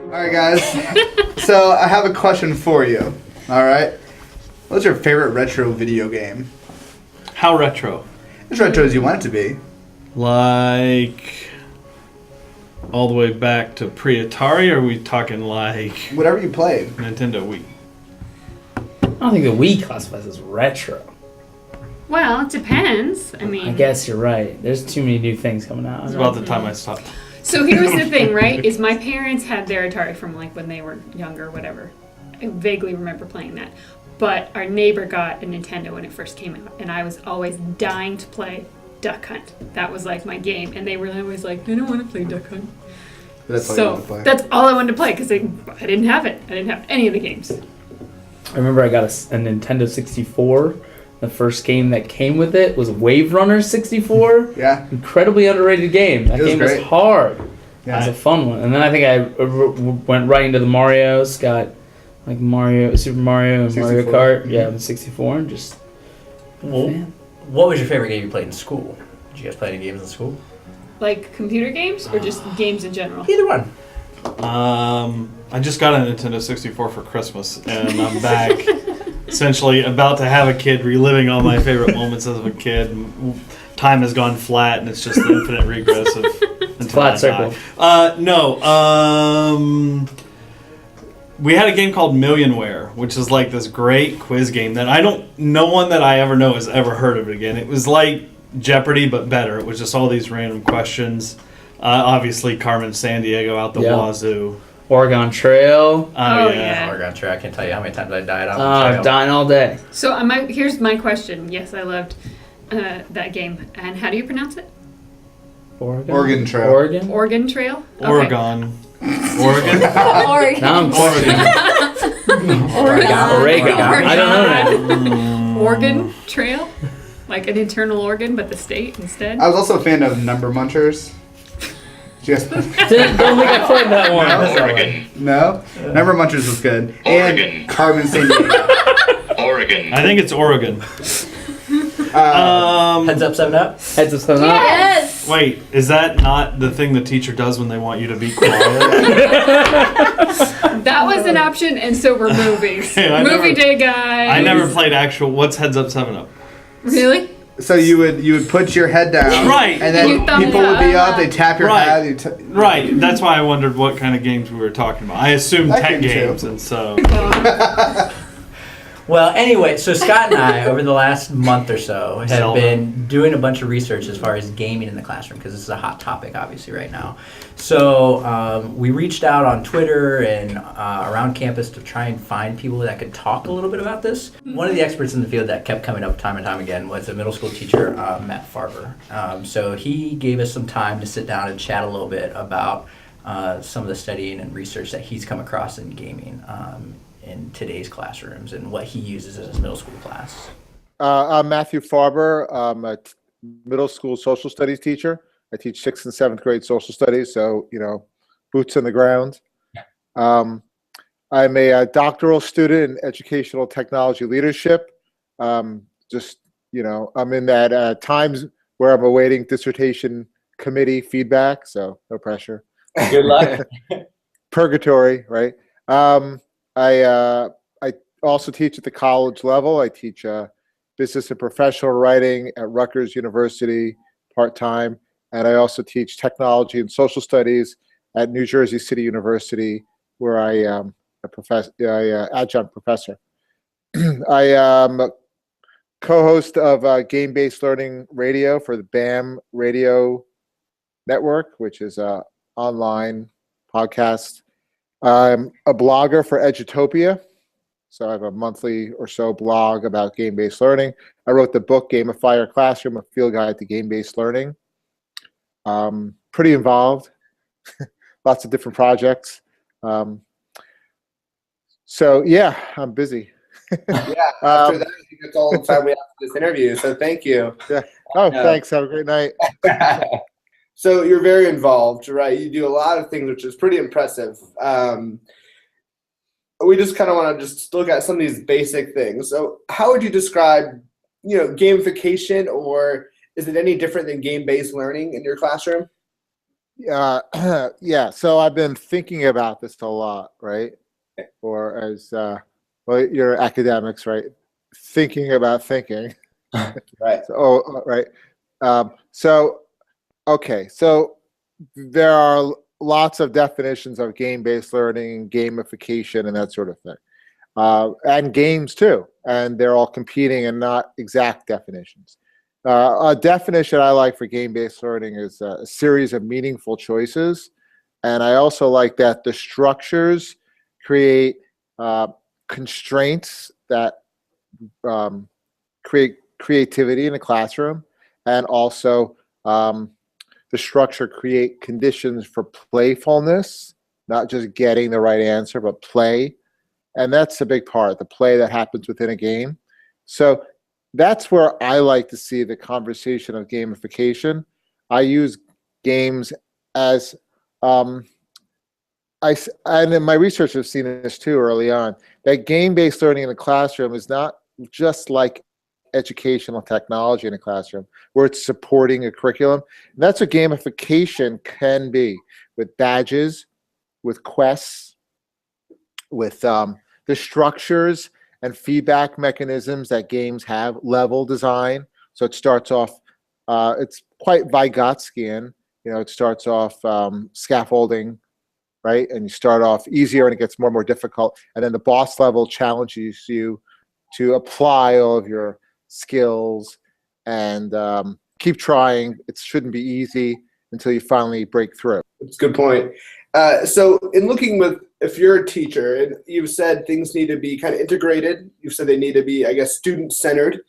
All right, guys. So I have a question for you. All right. What's your favorite retro video game? How retro? As retro as you want it to be. Like all the way back to pre-Atari, or are we talking like Whatever you played. Nintendo Wii? I don't think the Wii classifies as retro. Well, it depends. I mean, I guess you're right. There's too many new things coming out. It's about the time I stopped. so here's the thing, right? Is my parents had their Atari from like when they were younger, whatever. I vaguely remember playing that. But our neighbor got a Nintendo when it first came out, and I was always dying to play Duck Hunt. That was like my game, and they were always like, I don't want to play Duck Hunt. That's all you So want to play. that's all I wanted to play because I didn't have it. I didn't have any of the games. I remember I got a Nintendo 64. The first game that came with it was Wave Runner 64. Yeah. Incredibly underrated game. That game was great. hard. Yeah. It was a fun one. And then I think I went right into the Marios. Got like Super Mario and 64. Mario Kart. Yeah, the 64. And just. Well, what was your favorite game you played in school? Did you guys play any games in school? Like computer games or just games in general? Either one. I just got a Nintendo 64 for Christmas, and I'm back, essentially about to have a kid, reliving all my favorite moments as a kid. Time has gone flat, and it's just the infinite regress of until Flat I circle. die. No. We had a game called Millionware, which is like this great quiz game that no one that I ever know has ever heard of it again. It was like Jeopardy, but better. It was just all these random questions. Obviously, Carmen Sandiego out the wazoo. Oregon Trail. Oh, yeah. Oregon Trail. I can't tell you how many times I died on the trail. I'm dying all day. So here's my question. Yes, I loved that game. And how do you pronounce it? Oregon Trail. Oregon Trail? Okay. Oregon. Oregon? Now I'm Oregon. Oregon. I don't know that. Oregon Trail? Like an internal organ, but the state instead? I was also a fan of Number Munchers. Just Don't think I played that one. Oregon. No? Number Munchers was good. Oregon. And Carmen Sandiego. Oregon. I think it's Oregon. Heads up, 7 up. Heads up, 7 up. Yes! Wait, is that not the thing the teacher does when they want you to be quiet? That was an option, and so were movies. Hey, Movie day guy. I never played actual. What's Heads Up 7 Up? Really? So you would put your head down. Right. And then You thumb people it would be up. up, they tap your Right. head. Right. That's why I wondered what kind of games we were talking about. I assumed That tech game too. games, and so. Well, anyway, so Scott and I, over the last month or so, have Zelda. been doing a bunch of research as far as gaming in the classroom, because this is a hot topic, obviously, right now. So we reached out on Twitter and around campus to try and find people that could talk a little bit about this. One of the experts in the field that kept coming up time and time again was a middle school teacher, Matt Farber. So he gave us some time to sit down and chat a little bit about some of the studying and research that he's come across in gaming in today's classrooms and what he uses in his middle school class. I'm Matthew Farber. I'm a middle school social studies teacher. I teach 6th and 7th grade social studies, so, boots on the ground. I'm a doctoral student in educational technology leadership. I'm in that times where I'm awaiting dissertation committee feedback, so no pressure. Good luck. Purgatory, right? I also teach at the college level. I teach business and professional writing at Rutgers University part-time, and I also teach technology and social studies at New Jersey City University, where I am adjunct professor. I am a co-host of Game-Based Learning Radio for the BAM Radio Network, which is an online podcast. I'm a blogger for Edutopia, so I have a monthly or so blog about game-based learning. I wrote the book Gamify Your Classroom, a field guide to game-based learning. Pretty involved, lots of different projects. So yeah, I'm busy. Yeah, after that, I think that's all the time we have for this interview, so thank you. Yeah. Oh, thanks. Have a great night. So you're very involved, right? You do a lot of things, which is pretty impressive. We just kind of want to just look at some of these basic things. So how would you describe, gamification, or is it any different than game-based learning in your classroom? Yeah. So I've been thinking about this a lot, right? Or as well, you're academics, right? Thinking about thinking. Right. Right. So okay. So there are lots of definitions of game-based learning, gamification, and that sort of thing, and games too. And they're all competing and not exact definitions. A definition I like for game-based learning is a series of meaningful choices. And I also like that the structures create constraints that create creativity in a classroom, and also the structure create conditions for playfulness, not just getting the right answer, but play. And that's a big part, the play that happens within a game. So that's where I like to see the conversation of gamification. I use games as and in my research have seen this too early on, that game-based learning in the classroom is not just like educational technology in a classroom where it's supporting a curriculum. And that's what gamification can be, with badges, with quests, with the structures and feedback mechanisms that games have, level design. So it starts off, it's quite Vygotskian, it starts off scaffolding, right? And you start off easier and it gets more and more difficult. And then the boss level challenges you to apply all of your skills and keep trying. It shouldn't be easy until you finally break through. That's a good point. So in looking with, if you're a teacher and you've said things need to be kind of integrated, you've said they need to be, I guess, student-centered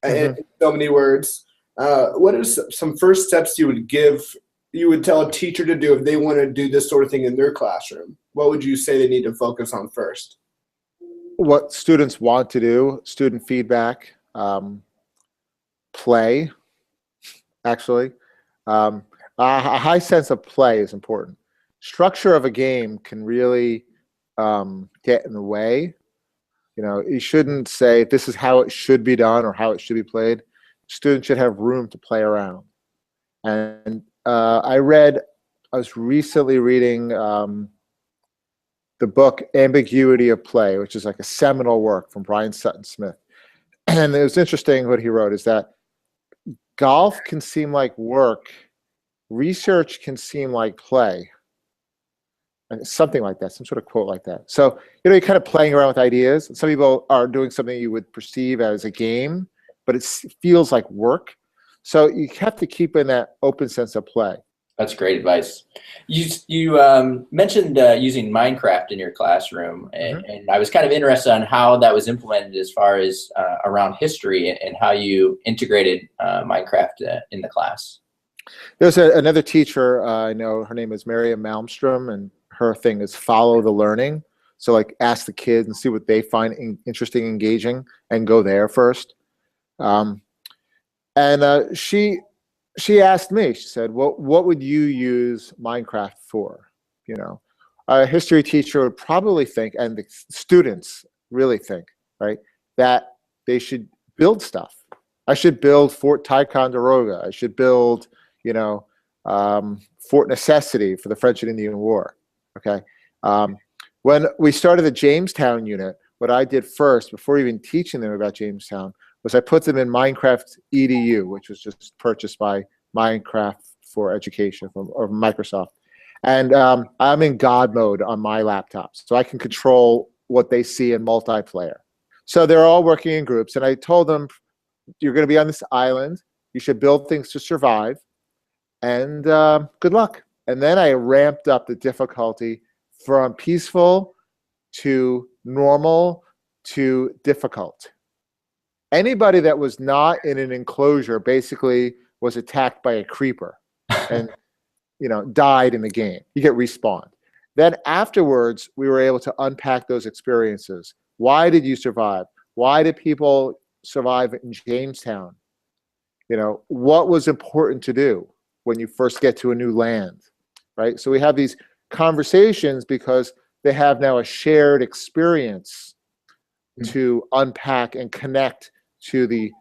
in so many words. What are some first steps you would tell a teacher to do if they want to do this sort of thing in their classroom? What would you say they need to focus on first? What students want to do, student feedback, play, actually. A high sense of play is important. Structure of a game can really get in the way. You shouldn't say this is how it should be done or how it should be played. Students should have room to play around. And I was recently reading the book Ambiguity of Play, which is like a seminal work from Brian Sutton Smith. And it was interesting what he wrote is that golf can seem like work, research can seem like play. And something like that, some sort of quote like that. So, you're kind of playing around with ideas. Some people are doing something you would perceive as a game, but it feels like work. So you have to keep in that open sense of play. That's great advice. You mentioned using Minecraft in your classroom, and I was kind of interested on how that was implemented as far as around history and how you integrated Minecraft in the class. There's another teacher I know, her name is Miriam Malmstrom, and her thing is follow the learning. So like ask the kids and see what they find interesting, engaging, and go there first. She asked me, she said, what would you use Minecraft for? A history teacher would probably think, and the students really think, right, that they should build stuff. I should build Fort Ticonderoga. I should build, Fort Necessity for the French and Indian War. Okay. When we started the Jamestown unit, what I did first, before even teaching them about Jamestown, was I put them in Minecraft EDU, which was just purchased by Minecraft for Education or Microsoft. And I'm in God mode on my laptop, so I can control what they see in multiplayer. So they're all working in groups, and I told them, you're going to be on this island. You should build things to survive, and good luck. And then I ramped up the difficulty from peaceful to normal to difficult. Anybody that was not in an enclosure basically was attacked by a creeper and died in the game. You get respawned. Then afterwards, we were able to unpack those experiences. Why did you survive? Why did people survive in Jamestown? What was important to do when you first get to a new land, right? So we have these conversations because they have now a shared experience to unpack and connect to the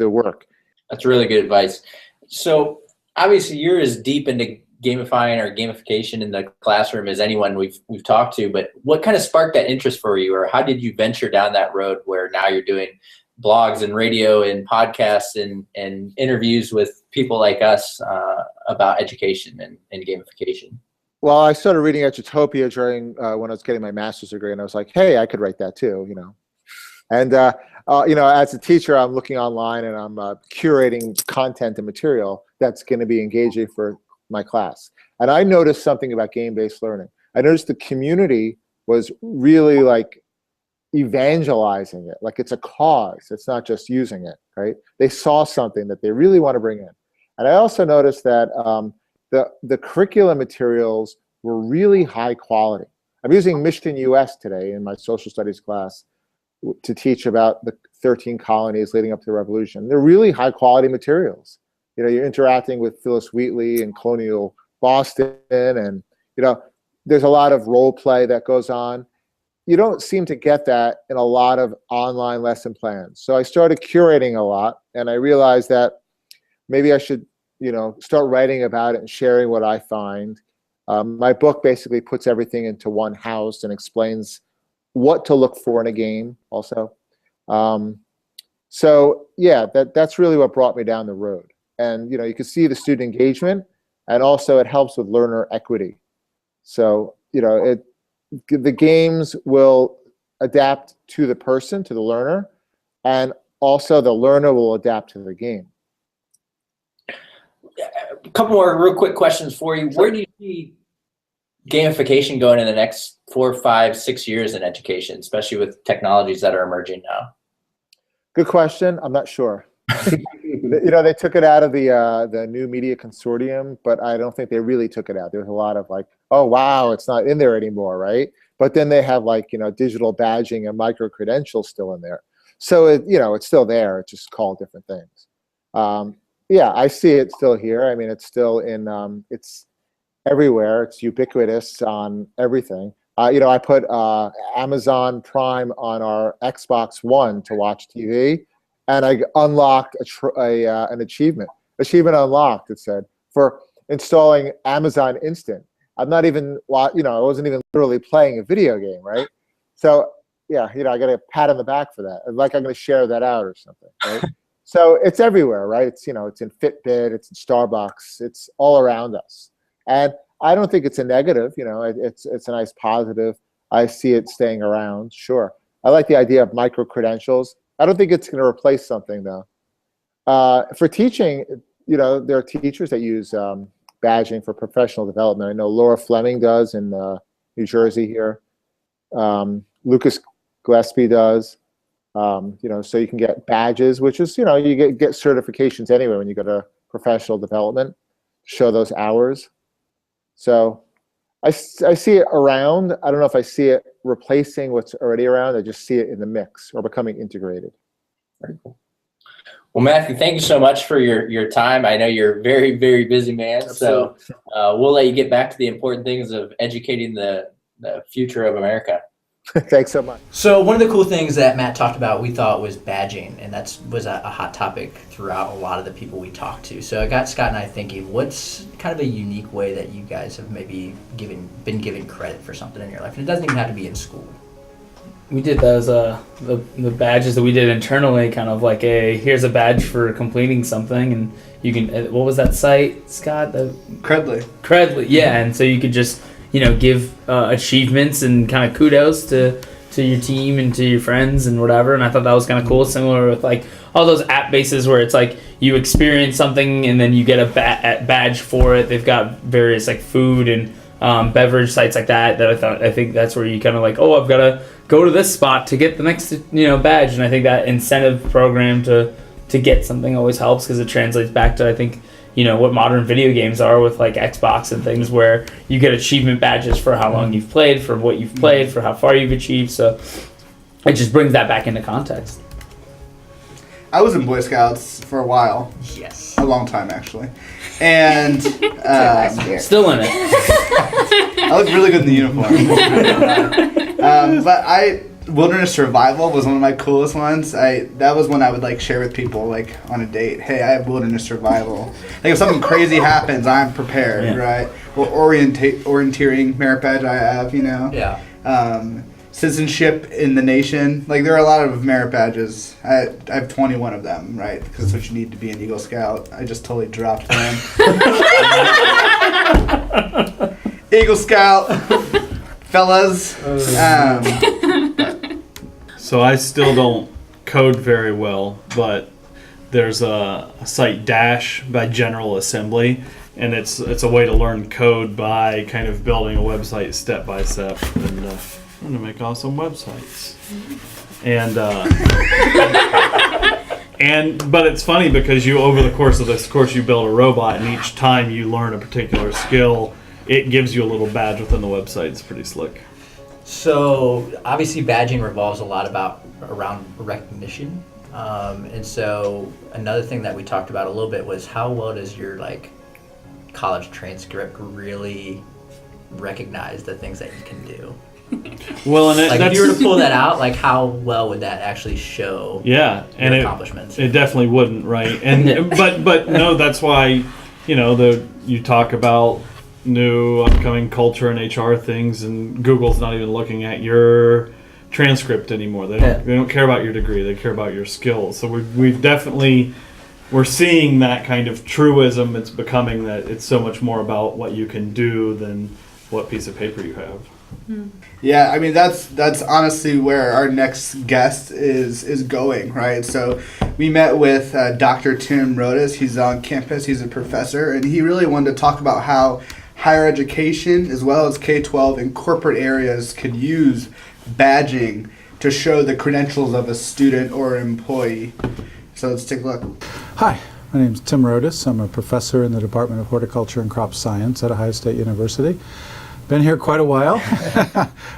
work. That's really good advice. So obviously you're as deep into gamifying or gamification in the classroom as anyone we've talked to, but what kind of sparked that interest for you, or how did you venture down that road where now you're doing blogs and radio and podcasts and interviews with people like us about education and gamification? Well, I started reading Edutopia during when I was getting my master's degree, and I was like, hey, I could write that too, And as a teacher, I'm looking online and I'm curating content and material that's going to be engaging for my class. And I noticed something about game-based learning. I noticed the community was really like evangelizing it, like it's a cause. It's not just using it, right? They saw something that they really want to bring in. And I also noticed that the curriculum materials were really high quality. I'm using Michigan US today in my social studies class to teach about the 13 colonies leading up to the revolution. They're really high quality materials. You're interacting with Phyllis Wheatley and colonial Boston, and there's a lot of role play that goes on. You don't seem to get that in a lot of online lesson plans. So I started curating a lot, and I realized that maybe I should start writing about it and sharing what I find. My book basically puts everything into one house and explains what to look for in a game also. So yeah, that's really what brought me down the road. And you can see the student engagement, and also it helps with learner equity. So the games will adapt to the person, to the learner, and also the learner will adapt to the game. A couple more real quick questions for you. Where do you see gamification going in the next 4, 5, 6 years in education, especially with technologies that are emerging now? Good question. I'm not sure. They took it out of the new media consortium, but I don't think they really took it out. There was a lot of like, oh wow, it's not in there anymore, right? But then they have like digital badging and micro credentials still in there. So it's still there. It's just called different things. Yeah, I see it still here. I mean, it's still in. It's everywhere. It's ubiquitous on everything. I put Amazon Prime on our Xbox One to watch TV. And I unlocked an achievement. Achievement unlocked, it said, for installing Amazon Instant. I'm not even, I wasn't even literally playing a video game, right? So, yeah, I got a pat on the back for that. Like I'm going to share that out or something, right? So it's everywhere, right? It's, it's in Fitbit, it's in Starbucks, it's all around us. And I don't think it's a negative, it's a nice positive. I see it staying around, sure. I like the idea of micro credentials. I don't think it's going to replace something, though. For teaching, there are teachers that use badging for professional development. I know Laura Fleming does in New Jersey here. Lucas Gillispie does. So you can get badges, which is, you get certifications anyway when you go to professional development, show those hours. So I see it around. I don't know if I see it replacing what's already around. I just see it in the mix or becoming integrated. Very cool. Well, Matthew, thank you so much for your time. I know you're a very, very busy man. Absolutely. So we'll let you get back to the important things of educating the future of America. Thanks so much. So one of the cool things that Matt talked about, we thought was badging, and that was a hot topic throughout a lot of the people we talked to. So I got Scott and I thinking, what's kind of a unique way that you guys have maybe been given credit for something in your life? And it doesn't even have to be in school. We did those the badges that we did internally, kind of like here's a badge for completing something, and you can what was that site, Scott? Credly, yeah, and so you could just give achievements and kind of kudos to your team and to your friends and whatever. And I thought that was kind of cool. Similar with like all those app bases where it's like you experience something and then you get a badge for it. They've got various like food and beverage sites like that I think that's where you kind of like, oh, I've got to go to this spot to get the next badge. And I think that incentive program to get something always helps, because it translates back to, I think, what modern video games are with like Xbox and things, where you get achievement badges for how long you've played, for what you've played, for how far you've achieved. So it just brings that back into context. I was in Boy Scouts for a while. Yes. A long time, actually. And still in it. I look really good in the uniform. But Wilderness survival was one of my coolest ones. That was one I would like share with people like on a date. Hey, I have wilderness survival. Like if something crazy happens, I'm prepared, right? Or orienteering merit badge I have, you know. Yeah. Citizenship in the nation. Like there are a lot of merit badges. I have 21 of them, right? Because that's what you need to be an Eagle Scout. I just totally dropped them. Eagle Scout, fellas. So I still don't code very well, but there's a site Dash by General Assembly, and it's a way to learn code by kind of building a website step by step. And I'm gonna make awesome websites. But it's funny because you over the course of this course you build a robot, and each time you learn a particular skill, it gives you a little badge within the website. It's pretty slick. So obviously badging revolves a lot around recognition. And so another thing that we talked about a little bit was how well does your like college transcript really recognize the things that you can do? Well, and like if you were to pull that out, like how well would that actually show? Yeah, and your accomplishments? It definitely wouldn't, right? And but no, that's why you talk about new upcoming culture and HR things, and Google's not even looking at your transcript anymore. They don't care about your degree; they care about your skills. So we're seeing that kind of truism. It's becoming that it's so much more about what you can do than what piece of paper you have. Yeah, I mean that's honestly where our next guest is going, right? So we met with Dr. Tim Rhodus. He's on campus. He's a professor, and he really wanted to talk about how higher education as well as K-12 and corporate areas could use badging to show the credentials of a student or employee. So let's take a look. Hi, my name is Tim Rhodus. I'm a professor in the Department of Horticulture and Crop Science at Ohio State University. Been here quite a while.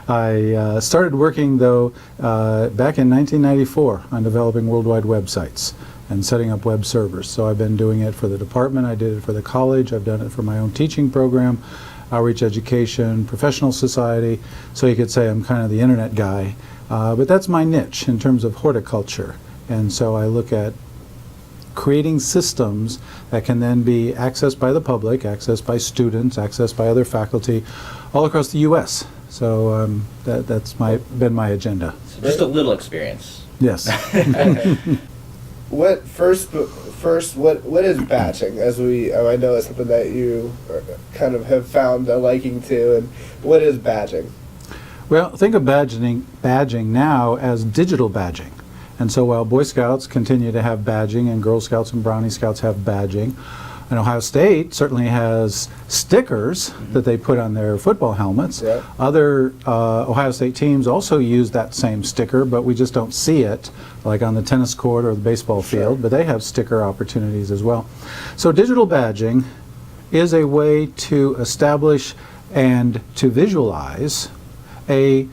I started working, though, back in 1994 on developing worldwide websites and setting up web servers. So I've been doing it for the department, I did it for the college, I've done it for my own teaching program, outreach education, professional society, so you could say I'm kind of the internet guy. But that's my niche in terms of horticulture. And so I look at creating systems that can then be accessed by the public, accessed by students, accessed by other faculty all across the U.S. So that's been my agenda. So just a little experience. Yes. What is batching? I know it's something that you kind of have found a liking to, and what is badging? Well, think of badging now as digital badging. And so while Boy Scouts continue to have badging and Girl Scouts and Brownie Scouts have badging, and Ohio State certainly has stickers that they put on their football helmets. Yeah. Other Ohio State teams also use that same sticker, but we just don't see it, like on the tennis court or the baseball field, but they have sticker opportunities as well. So digital badging is a way to establish and to visualize an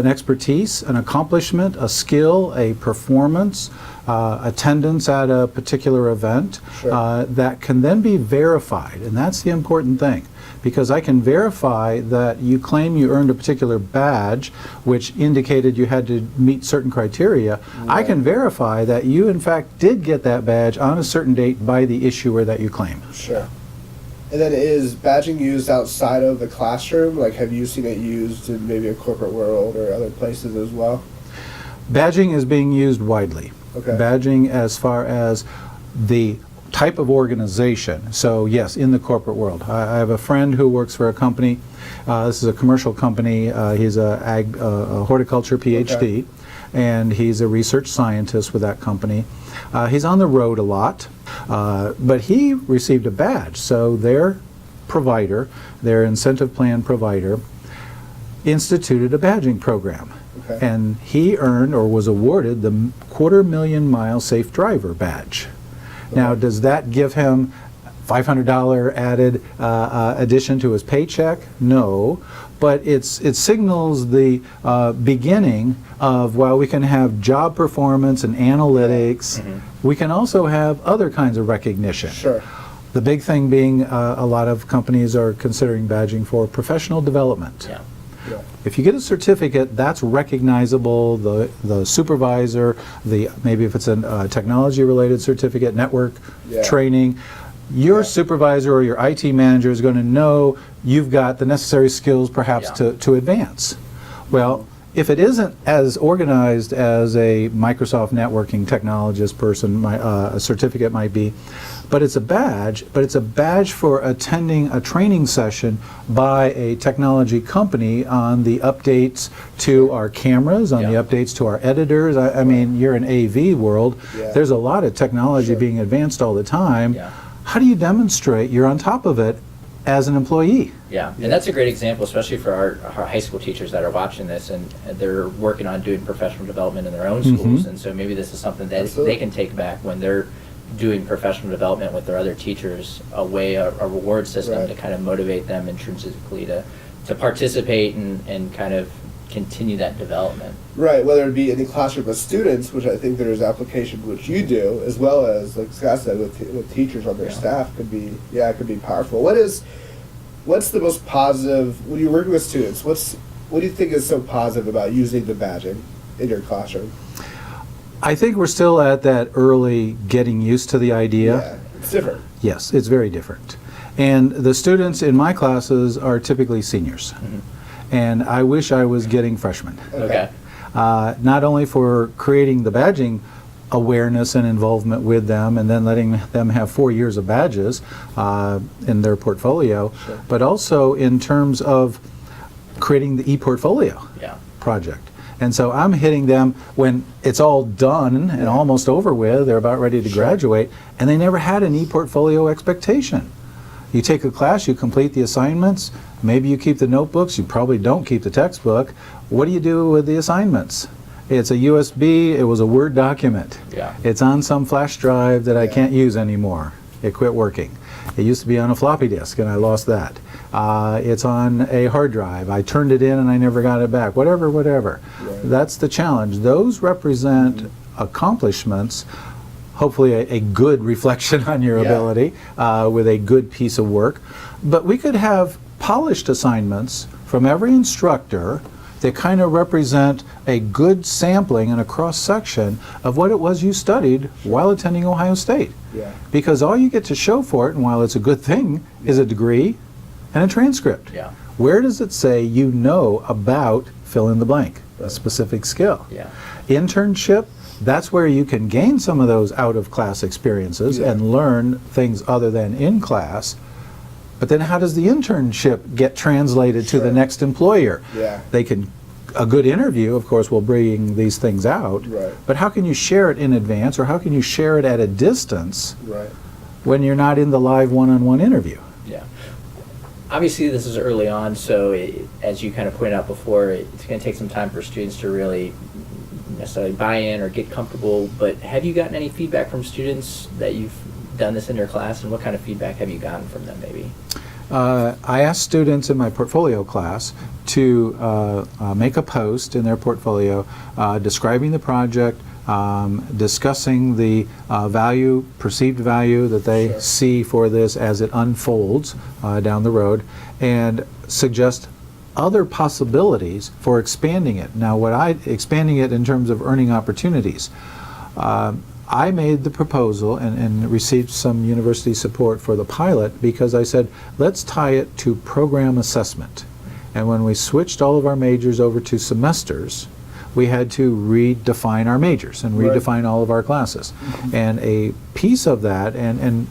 expertise, an accomplishment, a skill, a performance, attendance at a particular event that can then be verified. And that's the important thing, because I can verify that you claim you earned a particular badge, which indicated you had to meet certain criteria. Right. I can verify that you, in fact, did get that badge on a certain date by the issuer that you claim. Sure. And then is badging used outside of the classroom? Like, have you seen it used in maybe a corporate world or other places as well? Badging is being used widely. Okay. Badging as far as the type of organization. So yes, in the corporate world. I have a friend who works for a company. This is a commercial company. He's a horticulture PhD. Okay. And he's a research scientist with that company. He's on the road a lot, but he received a badge. So their provider, their incentive plan provider, instituted a badging program. Okay. And he earned or was awarded the 250,000-mile safe driver badge. Okay. Now, does that give him $500 added addition to his paycheck? No, but it signals the beginning of, while we can have job performance and analytics, we can also have other kinds of recognition. Sure. The big thing being a lot of companies are considering badging for professional development. Yeah. Yeah. If you get a certificate, that's recognizable. The supervisor, maybe if it's a technology-related certificate, network training, your supervisor or your IT manager is going to know you've got the necessary skills perhaps to advance. Well, if it isn't as organized as a Microsoft networking technologist person, a certificate might be, but it's a badge for attending a training session by a technology company on the updates to our cameras, on the updates to our editors. I mean, you're in AV world. There's a lot of technology being advanced all the time. How do you demonstrate you're on top of it as an employee? Yeah, and that's a great example, especially for our high school teachers that are watching this, and they're working on doing professional development in their own schools, and so maybe this is something that they can take back when they're doing professional development with their other teachers, a reward system to kind of motivate them intrinsically to participate and kind of continue that development. Right, whether it be in the classroom with students, which I think there's application which you do, as well as, like Scott said, with teachers on their staff, could be powerful. What's the most positive, when you're working with students, what do you think is so positive about using the badging in your classroom? I think we're still at that early getting used to the idea. Yeah, it's different. Yes, it's very different. And the students in my classes are typically seniors. And I wish I was getting freshmen. Okay. Not only for creating the badging awareness and involvement with them, and then letting them have 4 years of badges in their portfolio, but also in terms of creating the e-portfolio project. And so I'm hitting them when it's all done and almost over with, they're about ready to graduate, and they never had an e-portfolio expectation. You take a class, you complete the assignments, maybe you keep the notebooks, you probably don't keep the textbook. What do you do with the assignments? It's a USB, it was a Word document. It's on some flash drive that I can't use anymore. It quit working. It used to be on a floppy disk and I lost that. It's on a hard drive. I turned it in and I never got it back. Whatever. That's the challenge. Those represent accomplishments, hopefully a good reflection on your ability with a good piece of work. But we could have polished assignments from every instructor that kind of represent a good sampling and a cross-section of what it was you studied while attending Ohio State. Because all you get to show for it, and while it's a good thing, is a degree and a transcript. Where does it say you know about fill in the blank, a specific skill? Internship, that's where you can gain some of those out-of-class experiences and learn things other than in class. But then how does the internship get translated to the next employer? A good interview, of course, will bring these things out. But how can you share it in advance, or how can you share it at a distance when you're not in the live one-on-one interview? Obviously, this is early on, so as you kind of pointed out before, it's going to take some time for students to really necessarily buy in or get comfortable. But have you gotten any feedback from students that you've done this in your class, and what kind of feedback have you gotten from them maybe? I asked students in my portfolio class to make a post in their portfolio describing the project, discussing the perceived value that they see for this as it unfolds down the road, and suggest other possibilities for expanding it. Now, expanding it in terms of earning opportunities. I made the proposal and received some university support for the pilot because I said, let's tie it to program assessment. And when we switched all of our majors over to semesters, we had to redefine our majors and redefine all of our classes. And a piece of that, and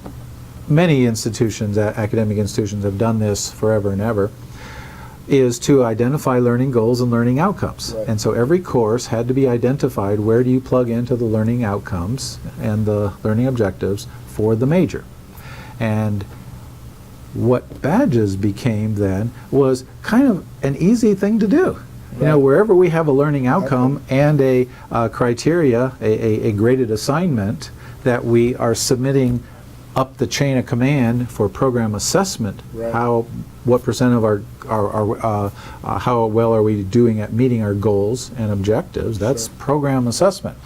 many institutions, academic institutions, have done this forever and ever, is to identify learning goals and learning outcomes. And so every course had to be identified, where do you plug into the learning outcomes and the learning objectives for the major. And what badges became then was kind of an easy thing to do. You know, wherever we have a learning outcome and a criteria, a graded assignment that we are submitting up the chain of command for program assessment, what percent of how well are we doing at meeting our goals and objectives, that's program assessment.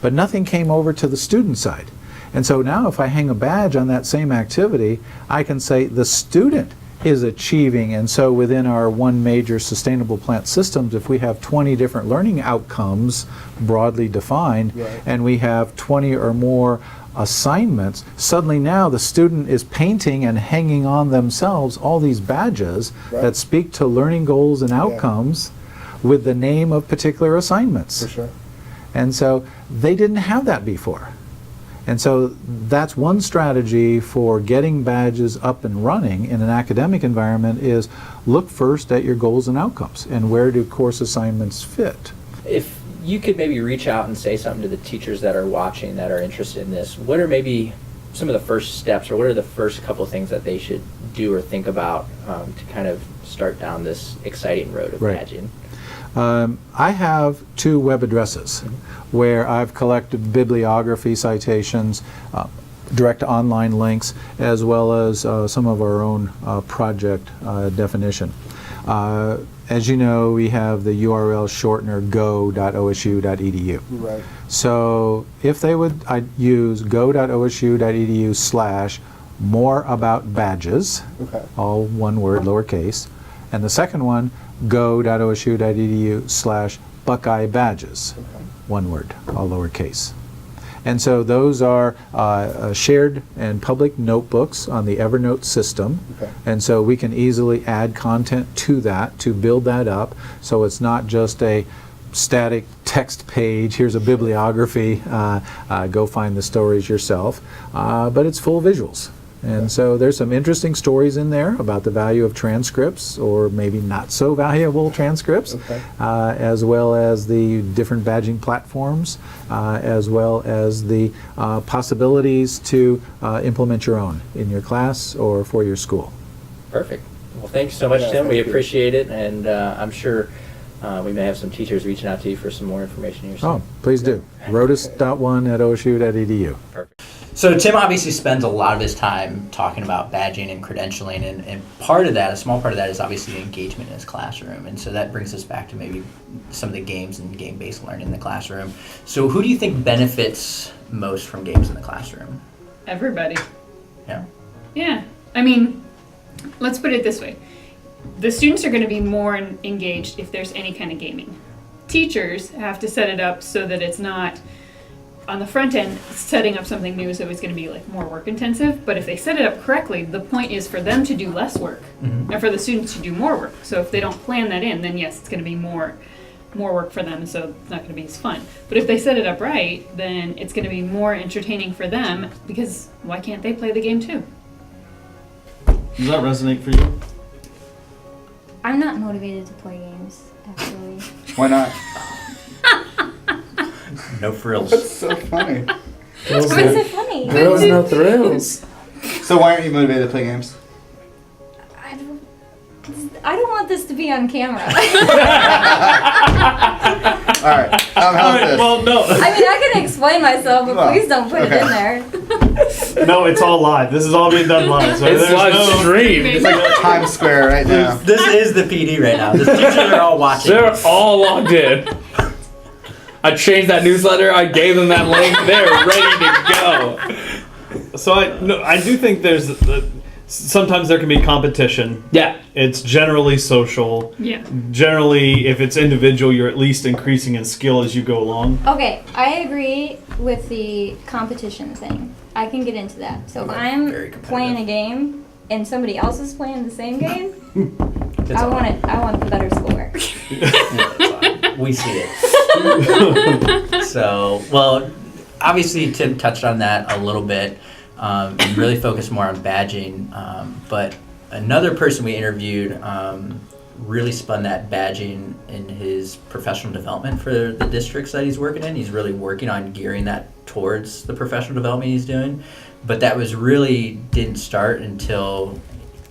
But nothing came over to the student side. And so now if I hang a badge on that same activity, I can say the student is achieving. And so within our one major sustainable plant systems, if we have 20 different learning outcomes broadly defined, and we have 20 or more assignments, suddenly now the student is painting and hanging on themselves all these badges that speak to learning goals and outcomes with the name of particular assignments. For sure. And so they didn't have that before. And so that's one strategy for getting badges up and running in an academic environment is look first at your goals and outcomes and where do course assignments fit. If you could maybe reach out and say something to the teachers that are watching that are interested in this, what are maybe some of the first steps, or what are the first couple of things that they should do or think about to kind of start down this exciting road of badging? I have 2 web addresses where I've collected bibliography citations, direct online links, as well as some of our own project definition. As you know, we have the URL shortener go.osu.edu. Right. So if they would, I'd use go.osu.edu/more-about-badges, all one word, lowercase, and the second one, go.osu.edu/Buckeye badges, one word, all lowercase. And so those are shared and public notebooks on the Evernote system. And so we can easily add content to that to build that up. So it's not just a static text page, here's a bibliography, go find the stories yourself, but it's full of visuals. And so there's some interesting stories in there about the value of transcripts, or maybe not so valuable transcripts, as well as the different badging platforms, as well as the possibilities to implement your own in your class or for your school. Perfect. Well, thanks so much, Tim. We appreciate it, and I'm sure we may have some teachers reaching out to you for some more information yourself. Oh, please do. Rhodus.1@osu.edu. Perfect. So Tim obviously spends a lot of his time talking about badging and credentialing, and part of that, a small part of that, is obviously the engagement in his classroom. And so that brings us back to maybe some of the games and game-based learning in the classroom. So who do you think benefits most from games in the classroom? Everybody. Yeah? Yeah. I mean, let's put it this way. The students are going to be more engaged if there's any kind of gaming. Teachers have to set it up so that it's not, on the front end, setting up something new, so it's going to be like more work intensive. But if they set it up correctly, the point is for them to do less work and for the students to do more work. So if they don't plan that in, then yes, it's going to be more work for them, so it's not going to be as fun. But if they set it up right, then it's going to be more entertaining for them, because why can't they play the game too? Does that resonate for you? I'm not motivated to play games, actually. Why not? No frills. That's so funny. Why is it funny? Thrills, no thrills. So why aren't you motivated to play games? I don't want this to be on camera. All right. How's this? Well, no. I mean, I can explain myself, but Well, please don't put it in there. No, it's all live. This is all being done live. So It's there's live no streamed. It's like Times Square right now. This is the PD right now. The teachers are all watching. They're all logged in. I changed that newsletter. I gave them that link. They're ready to go. So I do think there's sometimes there can be competition. Yeah. It's generally social. Yeah. Generally, if it's individual, you're at least increasing in skill as you go along. Okay, I agree with the competition thing. I can get into that. So if I'm playing a game and somebody else is playing the same game, I want the better score. We see it. So, well, obviously Tim touched on that a little bit and really focused more on badging. But another person we interviewed really spun that badging in his professional development for the districts that he's working in. He's really working on gearing that towards the professional development he's doing. But that didn't start until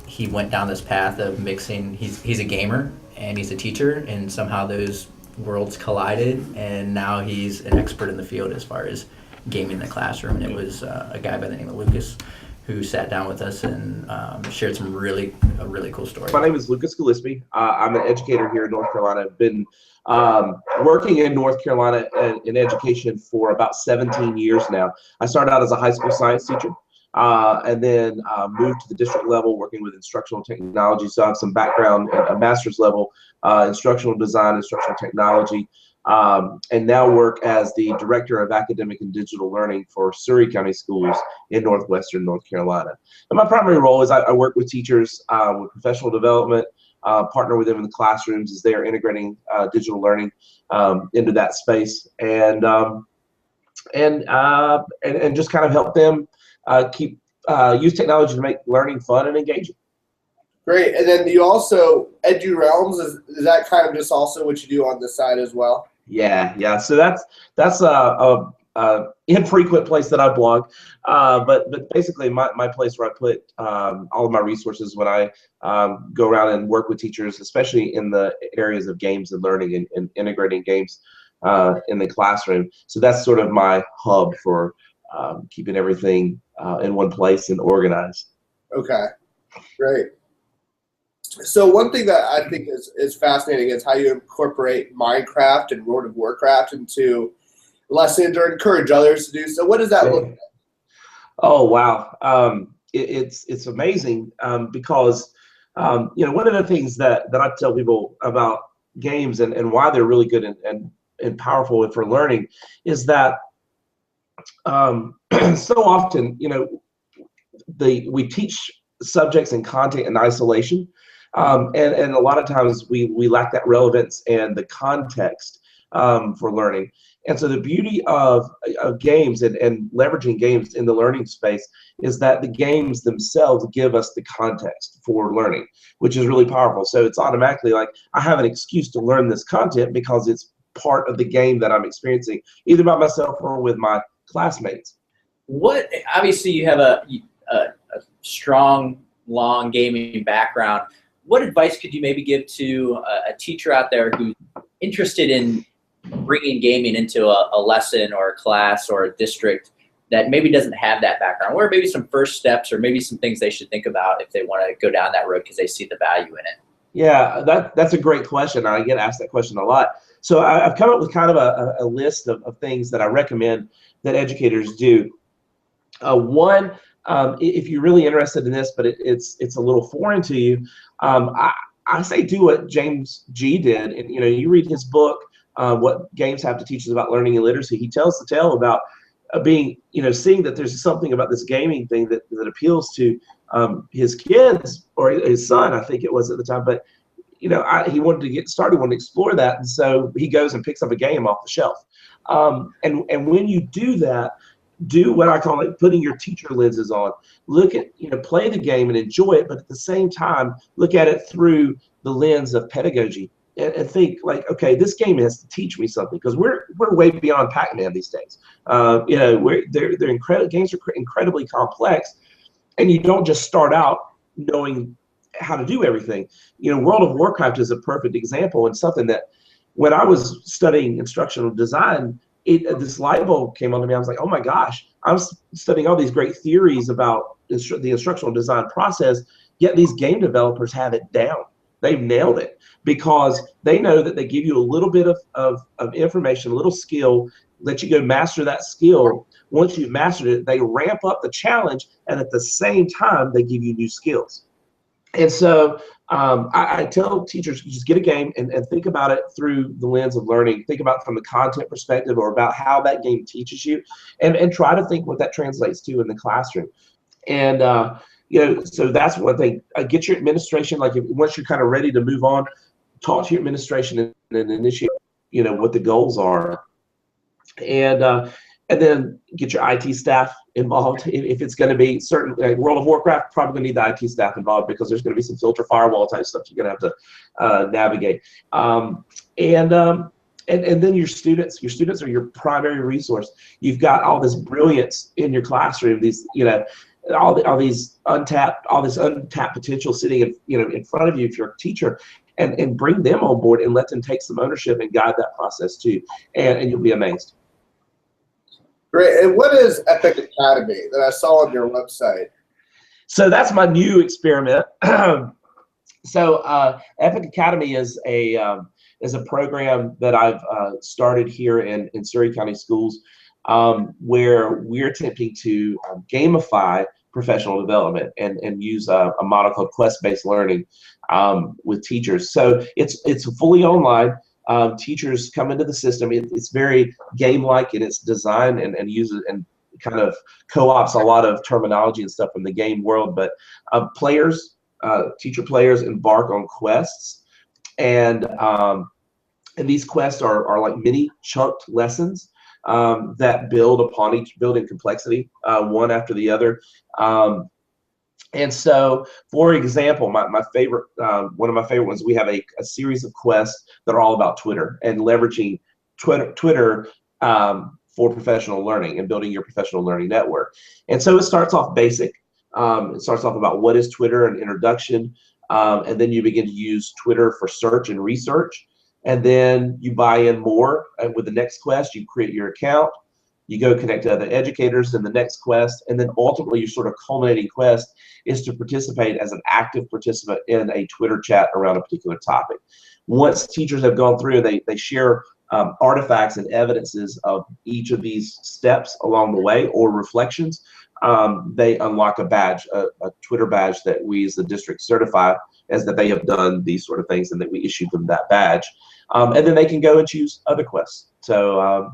he went down this path of mixing. He's a gamer and he's a teacher, and somehow those worlds collided, and now he's an expert in the field as far as gaming in the classroom. And it was a guy by the name of Lucas who sat down with us and shared a really cool story. My name is Lucas Gillispie. I'm an educator here in North Carolina. I've been working in North Carolina in education for about 17 years now. I started out as a high school science teacher. and then moved to the district level working with instructional technology. So I have some background at a master's level, instructional design, instructional technology, and now work as the director of academic and digital learning for Surrey County Schools in northwestern North Carolina. And my primary role is I work with teachers with professional development, partner with them in the classrooms as they are integrating digital learning into that space, and just kind of help them use technology to make learning fun and engaging. Great. And then you also, EduRealms, is that kind of just also what you do on this side as well? Yeah. So that's a infrequent place that I blog, but basically my place where I put all of my resources when I go around and work with teachers, especially in the areas of games and learning and integrating games in the classroom. So that's sort of my hub for keeping everything in one place and organized. Okay, great. So one thing that I think is fascinating is how you incorporate Minecraft and World of Warcraft into lessons or encourage others to do so. What does that look like? Oh, wow. It's amazing because, one of the things that I tell people about games and why they're really good and powerful for learning is that so often, we teach subjects and content in isolation. And a lot of times we lack that relevance and the context for learning. And so the beauty of games and leveraging games in the learning space is that the games themselves give us the context for learning, which is really powerful. So it's automatically like I have an excuse to learn this content because it's part of the game that I'm experiencing, either by myself or with my classmates. Obviously you have a strong, long gaming background. What advice could you maybe give to a teacher out there who's interested in bringing gaming into a lesson or a class or a district that maybe doesn't have that background? What are maybe some first steps or maybe some things they should think about if they want to go down that road because they see the value in it? Yeah, that's a great question. I get asked that question a lot. So I've come up with kind of a list of things that I recommend that educators do. One, if you're really interested in this, but it's a little foreign to you, I say do what James G. did. And you read his book, What Games Have to Teach Us About Learning and Literacy. He tells the tale about being, seeing that there's something about this gaming thing that appeals to his kids or his son, I think it was at the time. But he wanted to get started, wanted to explore that, and so he goes and picks up a game off the shelf. And when you do that, do what I call it putting your teacher lenses on. Look at, play the game and enjoy it, but at the same time, look at it through the lens of pedagogy and think like, okay, this game has to teach me something because we're way beyond Pac-Man these days. They're incredible. Games are incredibly complex, and you don't just start out knowing how to do everything. World of Warcraft is a perfect example and something that when I was studying instructional design, this light bulb came onto me. I was like, oh my gosh, I'm studying all these great theories about the instructional design process, yet these game developers have it down. They've nailed it because they know that they give you a little bit of information, a little skill, let you go master that skill. Once you've mastered it, they ramp up the challenge, and at the same time, they give you new skills. And so I tell teachers, just get a game and think about it through the lens of learning. Think about it from the content perspective or about how that game teaches you, and try to think what that translates to in the classroom. And so that's one thing. Get your administration, once you're kind of ready to move on, talk to your administration and initiate, what the goals are. And then get your IT staff involved. If it's going to be certain, like World of Warcraft, probably going to need the IT staff involved because there's going to be some filter firewall type stuff you're going to have to navigate. And then your students are your primary resource. You've got all this brilliance in your classroom. These, all this untapped potential sitting in front of you if you're a teacher, and bring them on board and let them take some ownership and guide that process too, and you'll be amazed. Great. And what is Epic Academy that I saw on your website? So that's my new experiment. So Epic Academy is a program that I've started here in Surrey County Schools, where we're attempting to gamify professional development and use a model called quest-based learning with teachers. So it's fully online. Teachers come into the system. It's very game-like in its design and uses and kind of co-ops a lot of terminology and stuff from the game world. But teacher players embark on quests, and these quests are like mini chunked lessons that build upon each, build in complexity one after the other. And so, for example, my favorite, one of my favorite ones, we have a series of quests that are all about Twitter and leveraging Twitter for professional learning and building your professional learning network. And so it starts off basic. It starts off about what is Twitter, an introduction, and then you begin to use Twitter for search and research. And then you buy in more with the next quest. You create your account. You go connect to other educators in the next quest, and then ultimately your sort of culminating quest is to participate as an active participant in a Twitter chat around a particular topic. Once teachers have gone through, they share artifacts and evidences of each of these steps along the way or reflections. They unlock a badge, a Twitter badge that we as the district certify as that they have done these sort of things and that we issue them that badge. And then they can go and choose other quests. So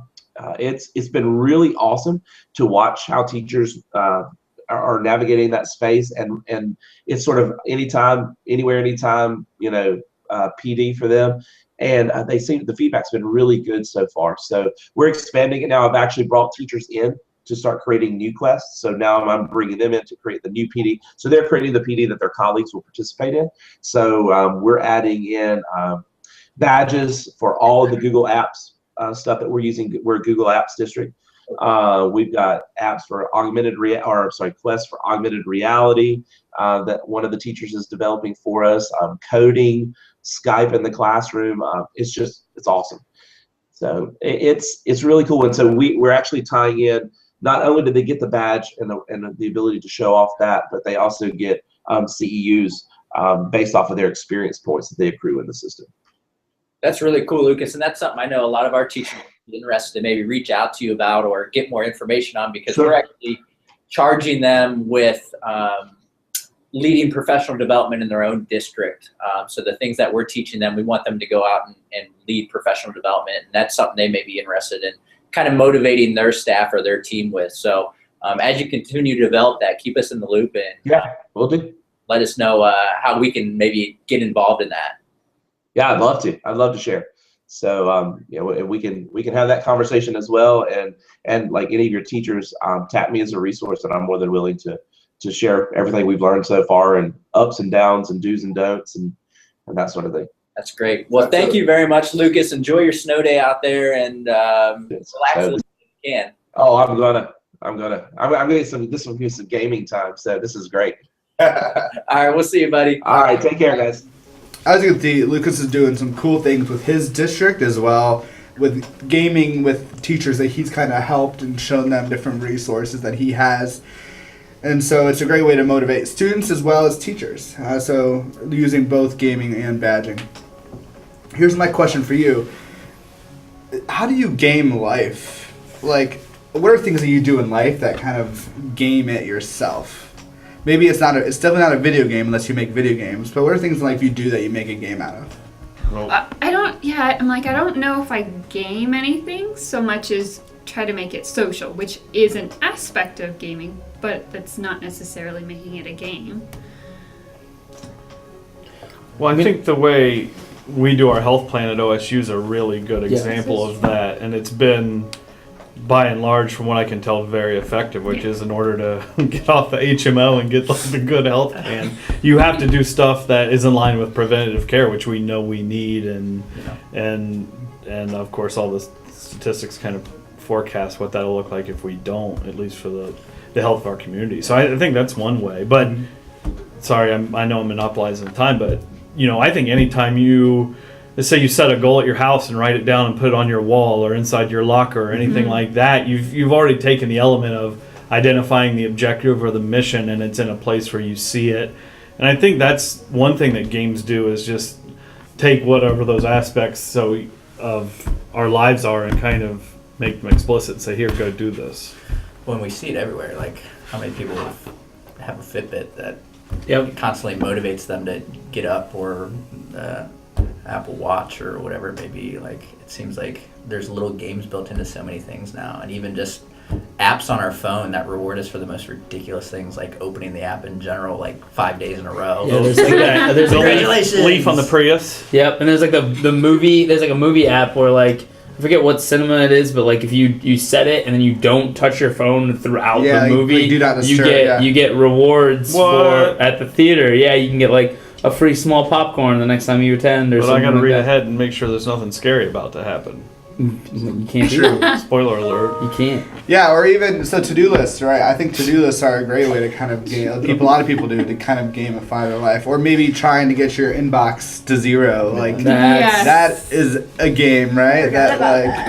it's been really awesome to watch how teachers are navigating that space, and it's sort of anytime, anywhere, anytime, PD for them. And they seem the feedback's been really good so far. So we're expanding it now. I've actually brought teachers in to start creating new quests. So now I'm bringing them in to create the new PD. So they're creating the PD that their colleagues will participate in. So we're adding in badges for all of the Google Apps stuff that we're using. We're a Google Apps district. We've got apps for quests for augmented reality that one of the teachers is developing for us. Coding, Skype in the classroom. It's awesome. So it's really cool. And so we're actually tying in. Not only do they get the badge and the ability to show off that, but they also get CEUs based off of their experience points that they accrue in the system. That's really cool, Lucas, and that's something I know a lot of our teachers are interested to maybe reach out to you about or get more information on, because we're actually charging them with leading professional development in their own district. So the things that we're teaching them, we want them to go out and lead professional development, and that's something they may be interested in kind of motivating their staff or their team with. So as you continue to develop that, keep us in the loop, and we'll do. Let us know how we can maybe get involved in that. Yeah, I'd love to. I'd love to share. So we can have that conversation as well. And like any of your teachers, tap me as a resource, and I'm more than willing to share everything we've learned so far, and ups and downs and do's and don'ts and that sort of thing. That's great. Well, thank you very much, Lucas. Enjoy your snow day out there, and relax as you can. Oh, I'm gonna this will be some gaming time. So this is great. All right, we'll see you, buddy. All right, take care, guys. As you can see, Lucas is doing some cool things with his district as well, with gaming with teachers that he's kind of helped and shown them different resources that he has. And so it's a great way to motivate students as well as teachers. So using both gaming and badging. Here's my question for you. How do you game life? Like, what are things that you do in life that kind of game it yourself? Maybe it's definitely not a video game unless you make video games, but what are things in life you do that you make a game out of? I don't know if I game anything so much as try to make it social, which is an aspect of gaming, but that's not necessarily making it a game. Well, I think the way we do our health plan at OSU is a really good example of that, and it's been, by and large, from what I can tell, very effective, which is in order to get off the HMO and get the good health plan, you have to do stuff that is in line with preventative care, which we know we need, and of course all the statistics kind of forecast what that'll look like if we don't, at least for the health of our community. So I think that's one way. But sorry, I know I'm monopolizing the time, but I think anytime let's say you set a goal at your house and write it down and put it on your wall or inside your locker or anything like that, you've already taken the element of identifying the objective or the mission, and it's in a place where you see it. And I think that's one thing that games do, is just take whatever those aspects of our lives are and kind of make them explicit and say, here, go do this. When we see it everywhere, like how many people have have a Fitbit that Yep. constantly motivates them to get up, or Apple Watch or whatever it may be. Like, it seems like there's little games built into so many things now, and even just apps on our phone that reward us for the most ridiculous things, like opening the app in general like 5 days in a row. Yeah, there's like that. There's Congratulations. Leaf on the Prius. Yep, and there's like the movie. There's like a movie app where like I forget what cinema it is, but like if you set it and then you don't touch your phone throughout the movie, like do not you disturb, get you get rewards What? for at the theater. Yeah, you can get like a free small popcorn the next time you attend, or But I something gotta like read that. ahead and make sure there's nothing scary about to happen. You can't do that. Spoiler alert. You can't. Yeah, or even so to-do lists, right? I think to-do lists are a great way to kind of a lot of people do to kind of gamify their life, or maybe trying to get your inbox to zero. Like That's- that is a game, right? That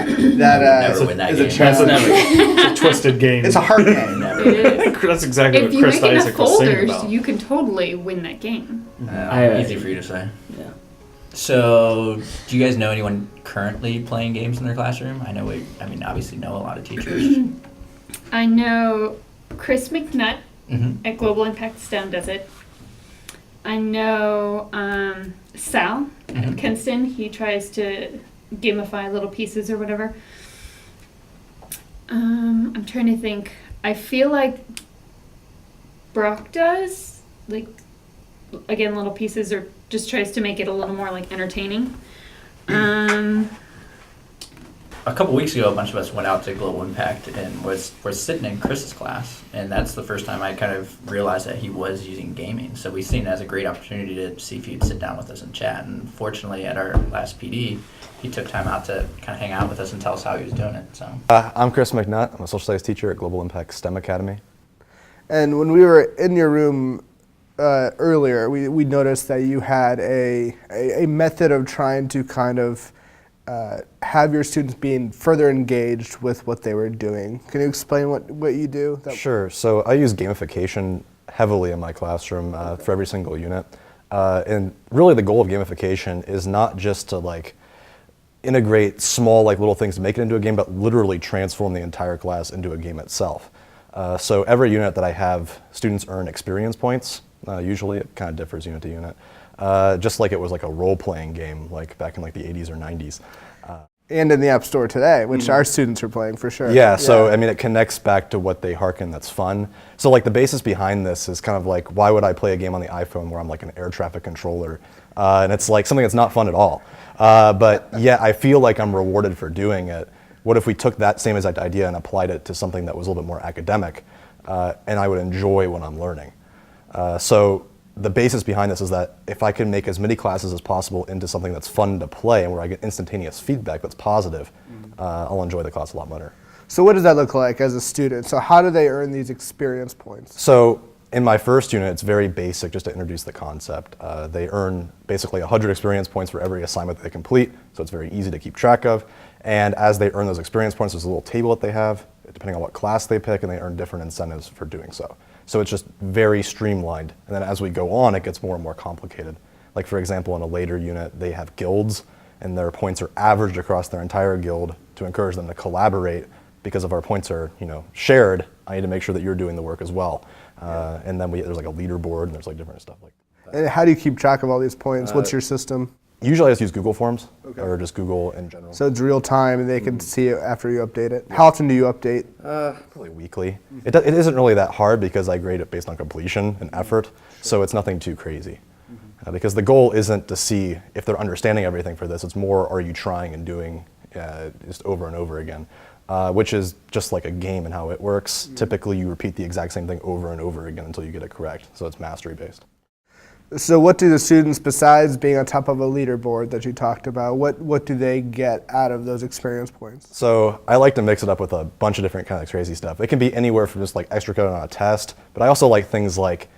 Never win that is a game. That's challenge. never. It's a twisted game. It's a hard game. It is. That's exactly If what you Chris make enough Isaac was singing folders, about. you can totally win that game. Easy for you to say. Yeah. So, do you guys know anyone currently playing games in their classroom? I know obviously know a lot of teachers. I know Chris McNutt Mhm. at Global Impact STEM does it. I know Sal at Mhm. Kinston. He tries to gamify little pieces or whatever. I'm trying to think. I feel like Brock does, like, again, little pieces, or just tries to make it a little more like entertaining. A couple weeks ago, a bunch of us went out to Global Impact and we're sitting in Chris's class, and that's the first time I kind of realized that he was using gaming. So we seen it as a great opportunity to see if he'd sit down with us and chat. And fortunately, at our last PD, he took time out to kind of hang out with us and tell us how he was doing it. So I'm Chris McNutt. I'm a social studies teacher at Global Impact STEM Academy. And when we were in your room earlier, we noticed that you had a method of trying to kind of have your students being further engaged with what they were doing. Can you explain what you do? Sure. So I use gamification heavily in my classroom for every single unit. And really the goal of gamification is not just to like integrate small like little things to make it into a game, but literally transform the entire class into a game itself. So every unit that I have, students earn experience points. Usually it kind of differs unit to unit. Just like it was like a role-playing game, like back in like the 80s or 90s. And in the App Store today, which our students are playing for sure. Yeah, so I mean, it connects back to what they hearken that's fun. So like the basis behind this is kind of like, why would I play a game on the iPhone where I'm like an air traffic controller? And it's like something that's not fun at all. But yeah, I feel like I'm rewarded for doing it. What if we took that same exact idea and applied it to something that was a little bit more academic, and I would enjoy what I'm learning? So the basis behind this is that if I can make as many classes as possible into something that's fun to play and where I get instantaneous feedback that's positive, I'll enjoy the class a lot better. So what does that look like as a student? So how do they earn these experience points? So in my first unit, it's very basic just to introduce the concept. They earn basically 100 experience points for every assignment that they complete, so it's very easy to keep track of. And as they earn those experience points, there's a little table that they have, depending on what class they pick, and they earn different incentives for doing so. So it's just very streamlined. And then as we go on, it gets more and more complicated. Like for example, in a later unit, they have guilds, and their points are averaged across their entire guild to encourage them to collaborate. Because if our points are, shared, I need to make sure that you're doing the work as well. And then there's like a leaderboard, and there's like different stuff like that. And how do you keep track of all these points? What's your system? Usually I just use Google Forms, or just Google in general. So it's real time, and they can see it after you update it. How often do you update? Probably weekly. It isn't really that hard because I grade it based on completion and effort, so it's nothing too crazy. Because the goal isn't to see if they're understanding everything for this, it's more, are you trying and doing just over and over again, which is just like a game and how it works. Typically you repeat the exact same thing over and over again until you get it correct, so it's mastery based. So what do the students, besides being on top of a leaderboard that you talked about, what do they get out of those experience points? So I like to mix it up with a bunch of different kind of crazy stuff. It can be anywhere from just like extra credit on a test, but I also like things like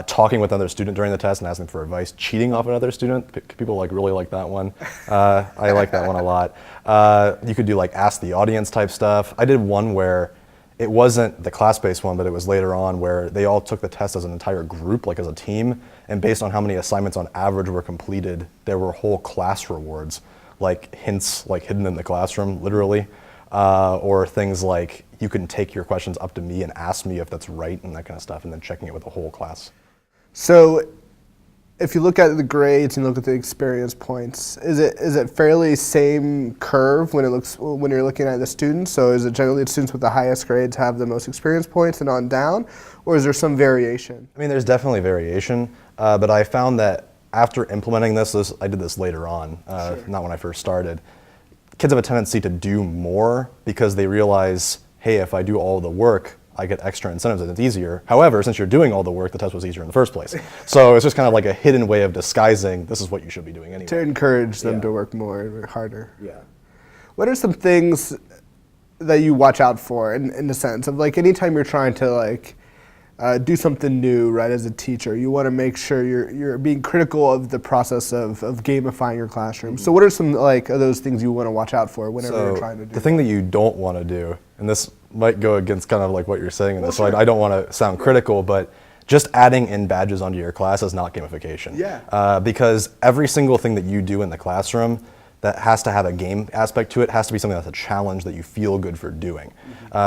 talking with another student during the test and asking for advice, cheating off another student. People really like that one. I like that one a lot. You could do like ask the audience type stuff. I did one where it wasn't the class-based one, but it was later on where they all took the test as an entire group, like as a team, and based on how many assignments on average were completed, there were whole class rewards, like hints like hidden in the classroom, literally, or things like you can take your questions up to me and ask me if that's right and that kind of stuff, and then checking it with the whole class. So if you look at the grades and look at the experience points, is it fairly same curve when you're looking at the students? So is it generally the students with the highest grades have the most experience points and on down, or is there some variation? I mean, there's definitely variation, but I found that after implementing this, I did this later on, not when I first started. Kids have a tendency to do more because they realize, hey, if I do all the work, I get extra incentives and it's easier. However, since you're doing all the work, the test was easier in the first place. So it's just kind of like a hidden way of disguising, this is what you should be doing anyway. To encourage them to work more and work harder. Yeah. What are some things that you watch out for in the sense of like anytime you're trying to like do something new, right, as a teacher, you want to make sure you're being critical of the process of gamifying your classroom. So what are some like of those things you want to watch out for whenever you're trying to do the thing that you don't want to do, and this might go against kind of like what you're saying in this, so I don't want to sound critical, but just adding in badges onto your class is not gamification. Yeah. Because every single thing that you do in the classroom that has to have a game aspect to it has to be something that's a challenge that you feel good for doing.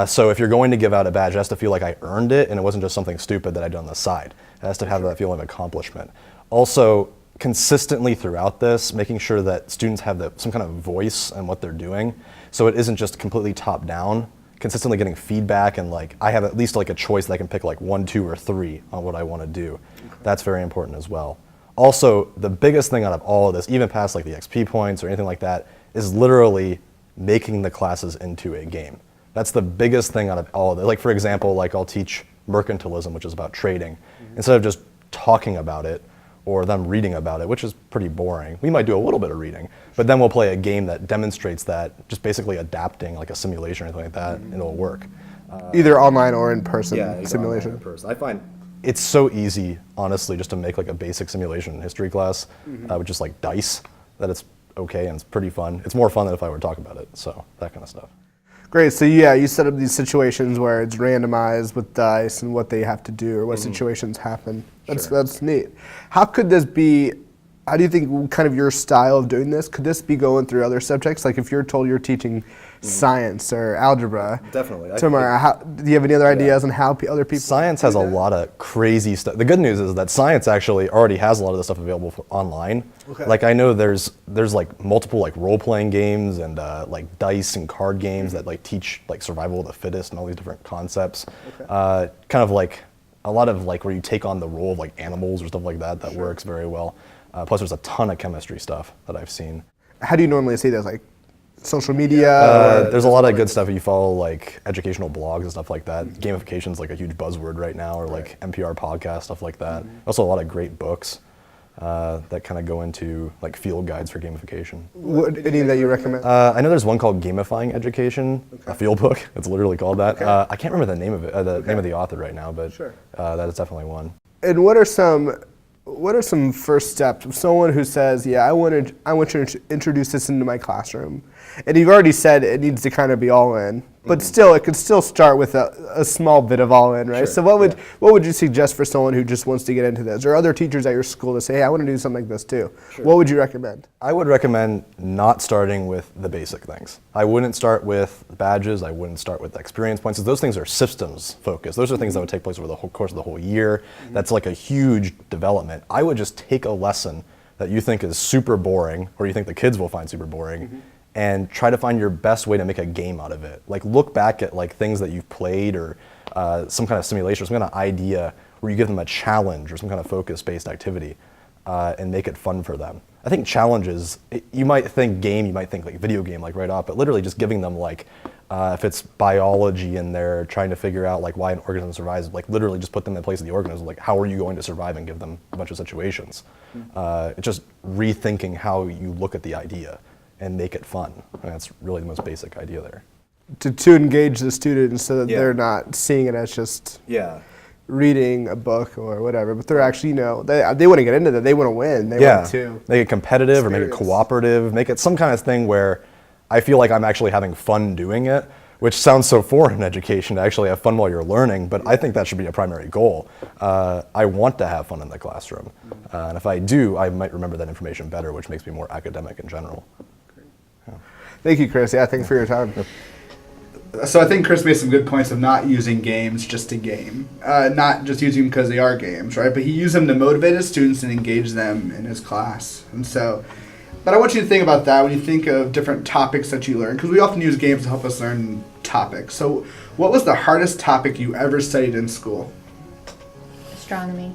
So if you're going to give out a badge, it has to feel like I earned it and it wasn't just something stupid that I did on the side. It has to have that feeling of accomplishment. Also, consistently throughout this, making sure that students have some kind of voice in what they're doing, so it isn't just completely top down. Consistently getting feedback and like I have at least like a choice that I can pick like 1, 2, or 3 on what I want to do. That's very important as well. Also, the biggest thing out of all of this, even past like the XP points or anything like that, is literally making the classes into a game. That's the biggest thing out of all of it. Like for example, like I'll teach mercantilism, which is about trading. Instead of just talking about it or them reading about it, which is pretty boring. We might do a little bit of reading, but then we'll play a game that demonstrates that, just basically adapting like a simulation or anything like that, and it'll work. Either online or in person simulation. In person. I find it's so easy, honestly, just to make like a basic simulation history class with just like dice, that it's okay and it's pretty fun. It's more fun than if I were to talk about it, so that kind of stuff. Great. So yeah, you set up these situations where it's randomized with dice and what they have to do or what situations happen. That's neat. How could this be? How do you think kind of your style of doing this? Could this be going through other subjects? Like if you're told you're teaching science or algebra. Definitely. Tomorrow, do you have any other ideas on how other people? Science has a lot of crazy stuff. The good news is that science actually already has a lot of the stuff available online. Okay. Like I know there's like multiple like role-playing games and like dice and card games that like teach like survival of the fittest and all these different concepts. Okay. Kind of like a lot of like where you take on the role of like animals or stuff like that. That works very well. Plus there's a ton of chemistry stuff that I've seen. How do you normally see those? Like social media? There's a lot of good stuff if you follow like educational blogs and stuff like that. Gamification's like a huge buzzword right now, or like NPR podcasts, stuff like that. Also a lot of great books that kind of go into like field guides for gamification. Any that you recommend? I know there's one called Gamifying Education, a field book. It's literally called that. I can't remember the name of it, name of the author right now, but that is definitely one. And what are some first steps of someone who says, yeah, I want to introduce this into my classroom? And you've already said it needs to kind of be all in, but still, it could still start with a small bit of all in, right? Sure, So what would you suggest for someone who just wants to get into this? Or other teachers at your school to say, hey, I want to do something like this too. Sure. What would you recommend? I would recommend not starting with the basic things. I wouldn't start with badges. I wouldn't start with experience points. Those things are systems focused. Those are things that would take place over the whole course of the whole year. That's like a huge development. I would just take a lesson that you think is super boring, or you think the kids will find super boring, and try to find your best way to make a game out of it. Like look back at like things that you've played or some kind of simulation or some kind of idea where you give them a challenge or some kind of focus-based activity and make it fun for them. I think challenges, you might think game, you might think like video game, like right off, but literally just giving them like, if it's biology in there, trying to figure out like why an organism survives, like literally just put them in the place of the organism, like how are you going to survive, and give them a bunch of situations. It's just rethinking how you look at the idea and make it fun. And that's really the most basic idea there. To engage the students so that they're not seeing it as just reading a book or whatever, but they're actually, they want to get into that. They want to win. They want to make it competitive or make it cooperative, make it some kind of thing where I feel like I'm actually having fun doing it, which sounds so foreign in education, to actually have fun while you're learning, but I think that should be a primary goal. I want to have fun in the classroom. And if I do, I might remember that information better, which makes me more academic in general. Thank you, Chris. Yeah, thanks for your time. So I think Chris made some good points of not using games just to game, not just using them because they are games, right? But he used them to motivate his students and engage them in his class. And so, but I want you to think about that when you think of different topics that you learn, because we often use games to help us learn topics. So what was the hardest topic you ever studied in school? Astronomy.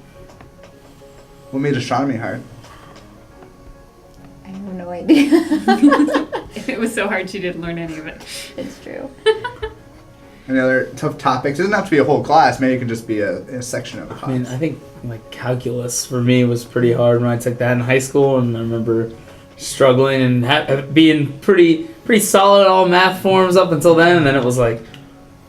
What made astronomy hard? I have no idea. It was so hard she didn't learn any of it. It's true. Any other tough topics? It doesn't have to be a whole class. Maybe it can just be a section of a class. I mean, I think like calculus for me was pretty hard when I took that in high school, and I remember struggling and being pretty solid at all math forms up until then, and then it was like,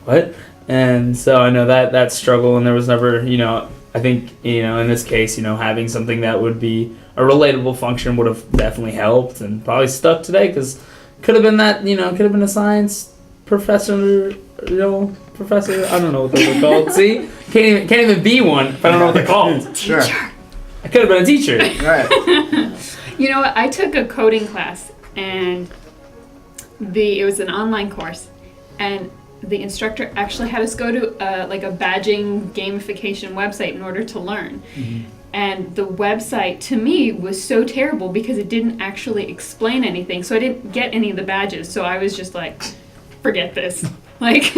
what? And so I know that struggle, and there was never, I think, in this case, having something that would be a relatable function would have definitely helped, and probably stuck today, because could have been that, could have been a science professor, professor, I don't know what those are called. See? Can't even be one if I don't know what they're called. Sure. I could have been a teacher. Right. You know what? I took a coding class, and it was an online course, and the instructor actually had us go to a badging gamification website in order to learn. Mm-hmm. And the website, to me, was so terrible because it didn't actually explain anything. So I didn't get any of the badges. So I was just like, forget this. Like,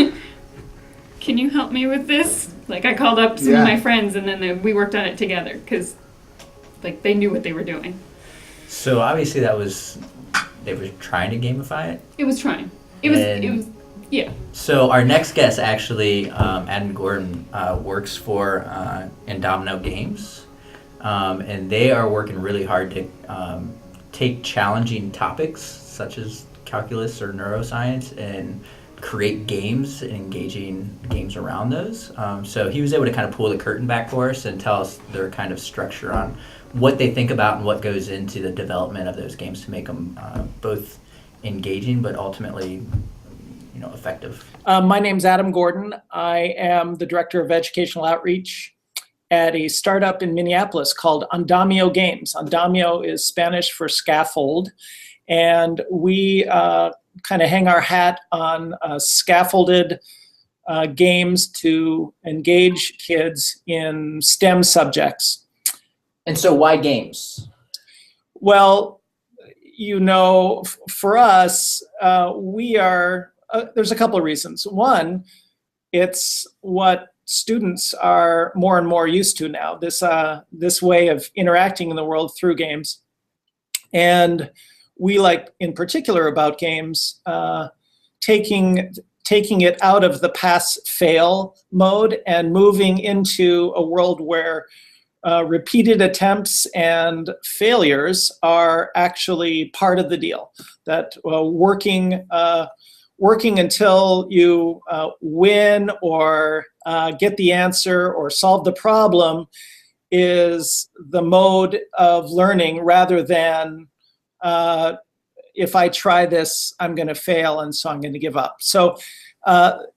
can you help me with this? Like, I called up some of my friends, and then we worked on it together because, like, they knew what they were doing. So obviously they were trying to gamify it? It was trying. It was, yeah. So our next guest, actually, Adam Gordon, works for Indomino Games. And they are working really hard to take challenging topics such as calculus or neuroscience and create games and engaging games around those. So he was able to kind of pull the curtain back for us and tell us their kind of structure on what they think about and what goes into the development of those games to make them both engaging but ultimately effective. My name's Adam Gordon. I am the Director of Educational Outreach at a startup in Minneapolis called Andamio Games. Andamio is Spanish for scaffold, and we kind of hang our hat on scaffolded games to engage kids in STEM subjects. And so why games? Well, for us, we are, there's a couple of reasons. One, it's what students are more and more used to now, this way of interacting in the world through games. And we like, in particular about games, taking it out of the pass-fail mode and moving into a world where repeated attempts and failures are actually part of the deal. That working until you win or get the answer or solve the problem is the mode of learning, rather than if I try this, I'm going to fail, and so I'm going to give up. So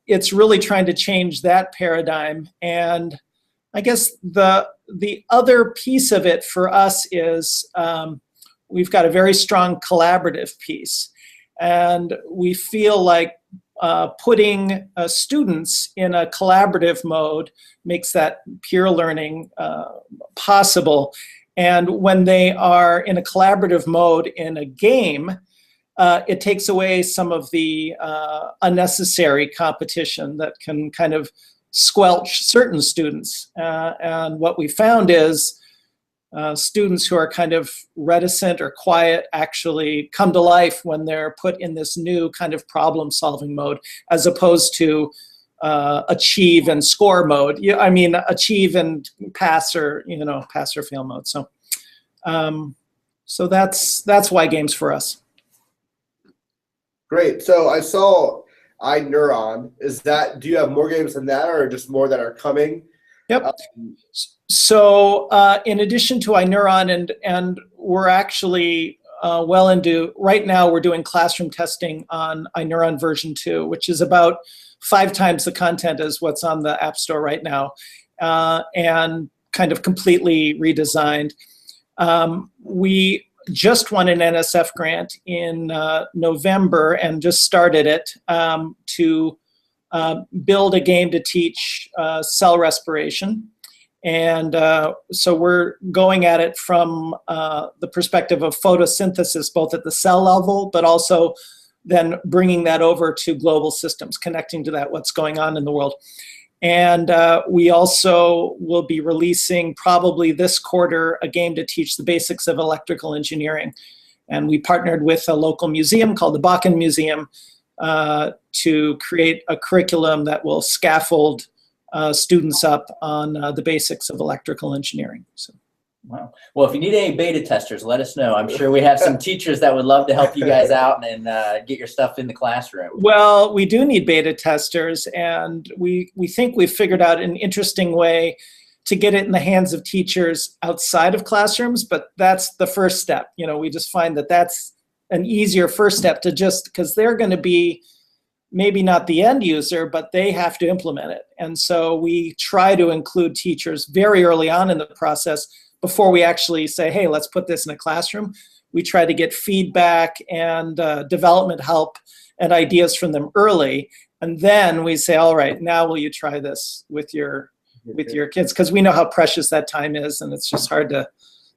it's really trying to change that paradigm. And I guess the other piece of it for us is we've got a very strong collaborative piece. And we feel like putting students in a collaborative mode makes that peer learning possible. And when they are in a collaborative mode in a game, it takes away some of the unnecessary competition that can kind of squelch certain students. And what we found is students who are kind of reticent or quiet actually come to life when they're put in this new kind of problem-solving mode, as opposed to achieve and score mode. Yeah, I mean, achieve and pass or fail mode. So, so that's why games for us. Great. So I saw iNeuron. Do you have more games than that, or just more that are coming? Yep. So in addition to iNeuron, and we're actually well into, right now we're doing classroom testing on iNeuron version 2, which is about 5 times the content as what's on the App Store right now, and kind of completely redesigned. We just won an NSF grant in November and just started it to build a game to teach cell respiration. And so we're going at it from the perspective of photosynthesis, both at the cell level, but also then bringing that over to global systems, connecting to that, what's going on in the world. And we also will be releasing probably this quarter a game to teach the basics of electrical engineering. And we partnered with a local museum called the Bakken Museum to create a curriculum that will scaffold students up on the basics of electrical engineering. So. Wow. Well, if you need any beta testers, let us know. I'm sure we have some teachers that would love to help you guys out and get your stuff in the classroom. Well, we do need beta testers, and we think we've figured out an interesting way to get it in the hands of teachers outside of classrooms, but that's the first step. You know, we just find that that's an easier first step to just, because they're going to be maybe not the end user, but they have to implement it. And so we try to include teachers very early on in the process before we actually say, hey, let's put this in a classroom. We try to get feedback and development help and ideas from them early. And then we say, all right, now will you try this with your kids? Because we know how precious that time is, and it's just hard to.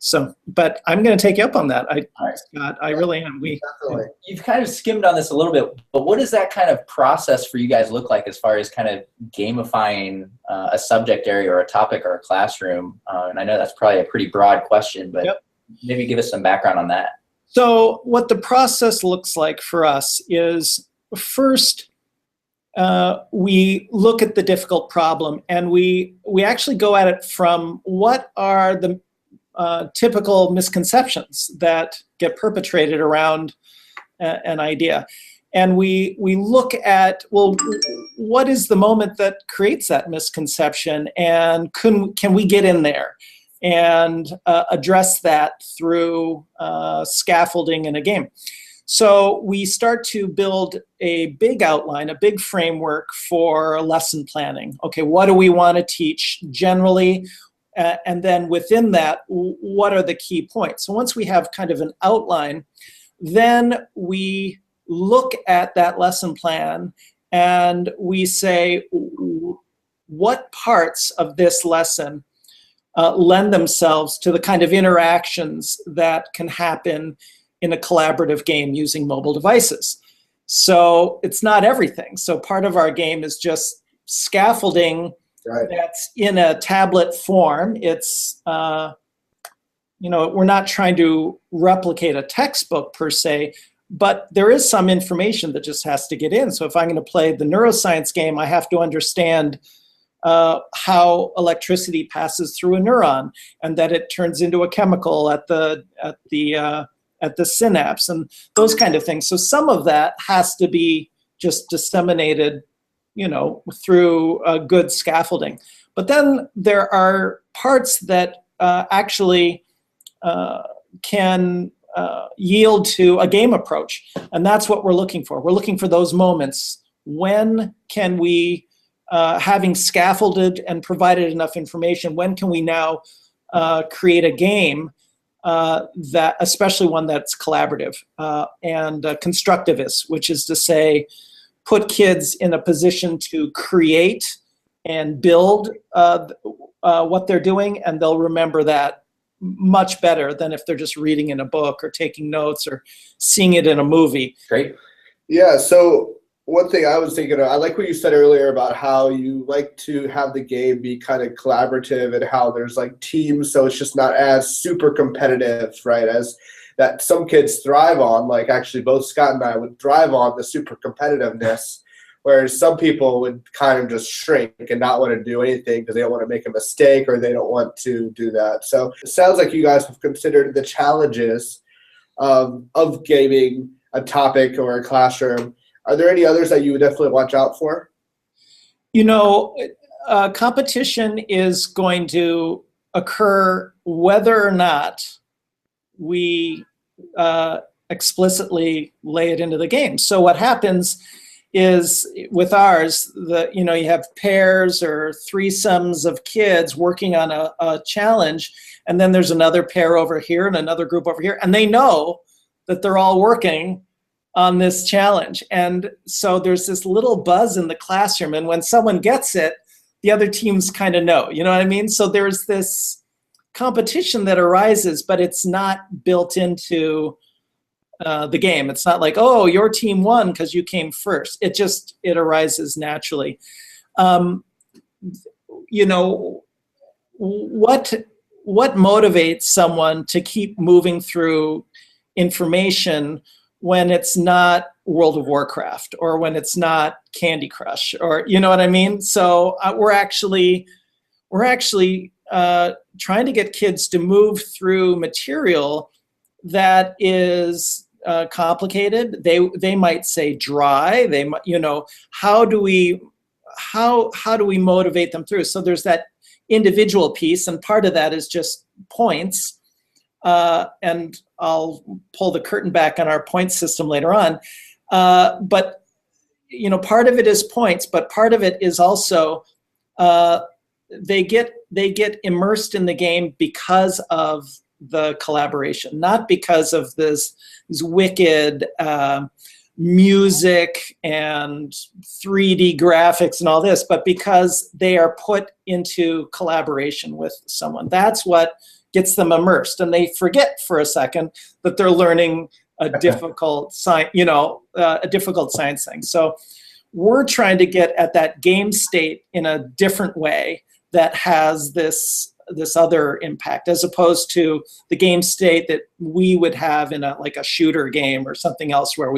So, but I'm going to take you up on that. Scott, I really am. You've kind of skimmed on this a little bit, but what does that kind of process for you guys look like as far as kind of gamifying a subject area or a topic or a classroom? And I know that's probably a pretty broad question, but maybe give us some background on that. So what the process looks like for us is, first, we look at the difficult problem, and we actually go at it from what are the typical misconceptions that get perpetrated around an idea. And we look at, well, what is the moment that creates that misconception, and can we get in there and address that through scaffolding in a game? So we start to build a big outline, a big framework for lesson planning. Okay, what do we want to teach generally? And then within that, what are the key points? So once we have kind of an outline, then we look at that lesson plan and we say, what parts of this lesson lend themselves to the kind of interactions that can happen in a collaborative game using mobile devices? So it's not everything. So part of our game is just scaffolding that's in a tablet form. It's, we're not trying to replicate a textbook per se, but there is some information that just has to get in. So if I'm going to play the neuroscience game, I have to understand how electricity passes through a neuron, and that it turns into a chemical at the synapse, and those kind of things. So some of that has to be just disseminated, through good scaffolding. But then there are parts that actually can yield to a game approach, and that's what we're looking for. We're looking for those moments. When can we, having scaffolded and provided enough information, when can we now create a game that, especially one that's collaborative and constructivist, which is to say, put kids in a position to create and build what they're doing, and they'll remember that much better than if they're just reading in a book or taking notes or seeing it in a movie. Great. Yeah, so one thing I was thinking of, I like what you said earlier about how you like to have the game be kind of collaborative and how there's like teams, so it's just not as super competitive, right, as that some kids thrive on. Like actually both Scott and I would thrive on the super competitiveness, whereas some people would kind of just shrink and not want to do anything because they don't want to make a mistake or they don't want to do that. So it sounds like you guys have considered the challenges of gaming a topic or a classroom. Are there any others that you would definitely watch out for? Competition is going to occur whether or not we explicitly lay it into the game. So what happens is with ours, you have pairs or threesomes of kids working on a challenge, and then there's another pair over here and another group over here, and they know that they're all working on this challenge. And so there's this little buzz in the classroom. And when someone gets it, the other teams kind of know, you know what I mean? So there's this competition that arises, but it's not built into the game. It's not like, oh, your team won because you came first. It arises naturally. You know, what motivates someone to keep moving through information when it's not World of Warcraft or when it's not Candy Crush, or you know what I mean? So we're actually trying to get kids to move through material that is complicated. They might say dry. They might, you know, how do we motivate them through? So there's that individual piece, and part of that is just points. And I'll pull the curtain back on our point system later on. But you know, part of it is points, but part of it is also they get immersed in the game because of the collaboration, not because of these wicked music and 3D graphics and all this, but because they are put into collaboration with someone. That's what gets them immersed, and they forget for a second that they're learning a difficult science, you know, a difficult science thing. So we're trying to get at that game state in a different way that has this other impact, as opposed to the game state that we would have in like a shooter game or something else where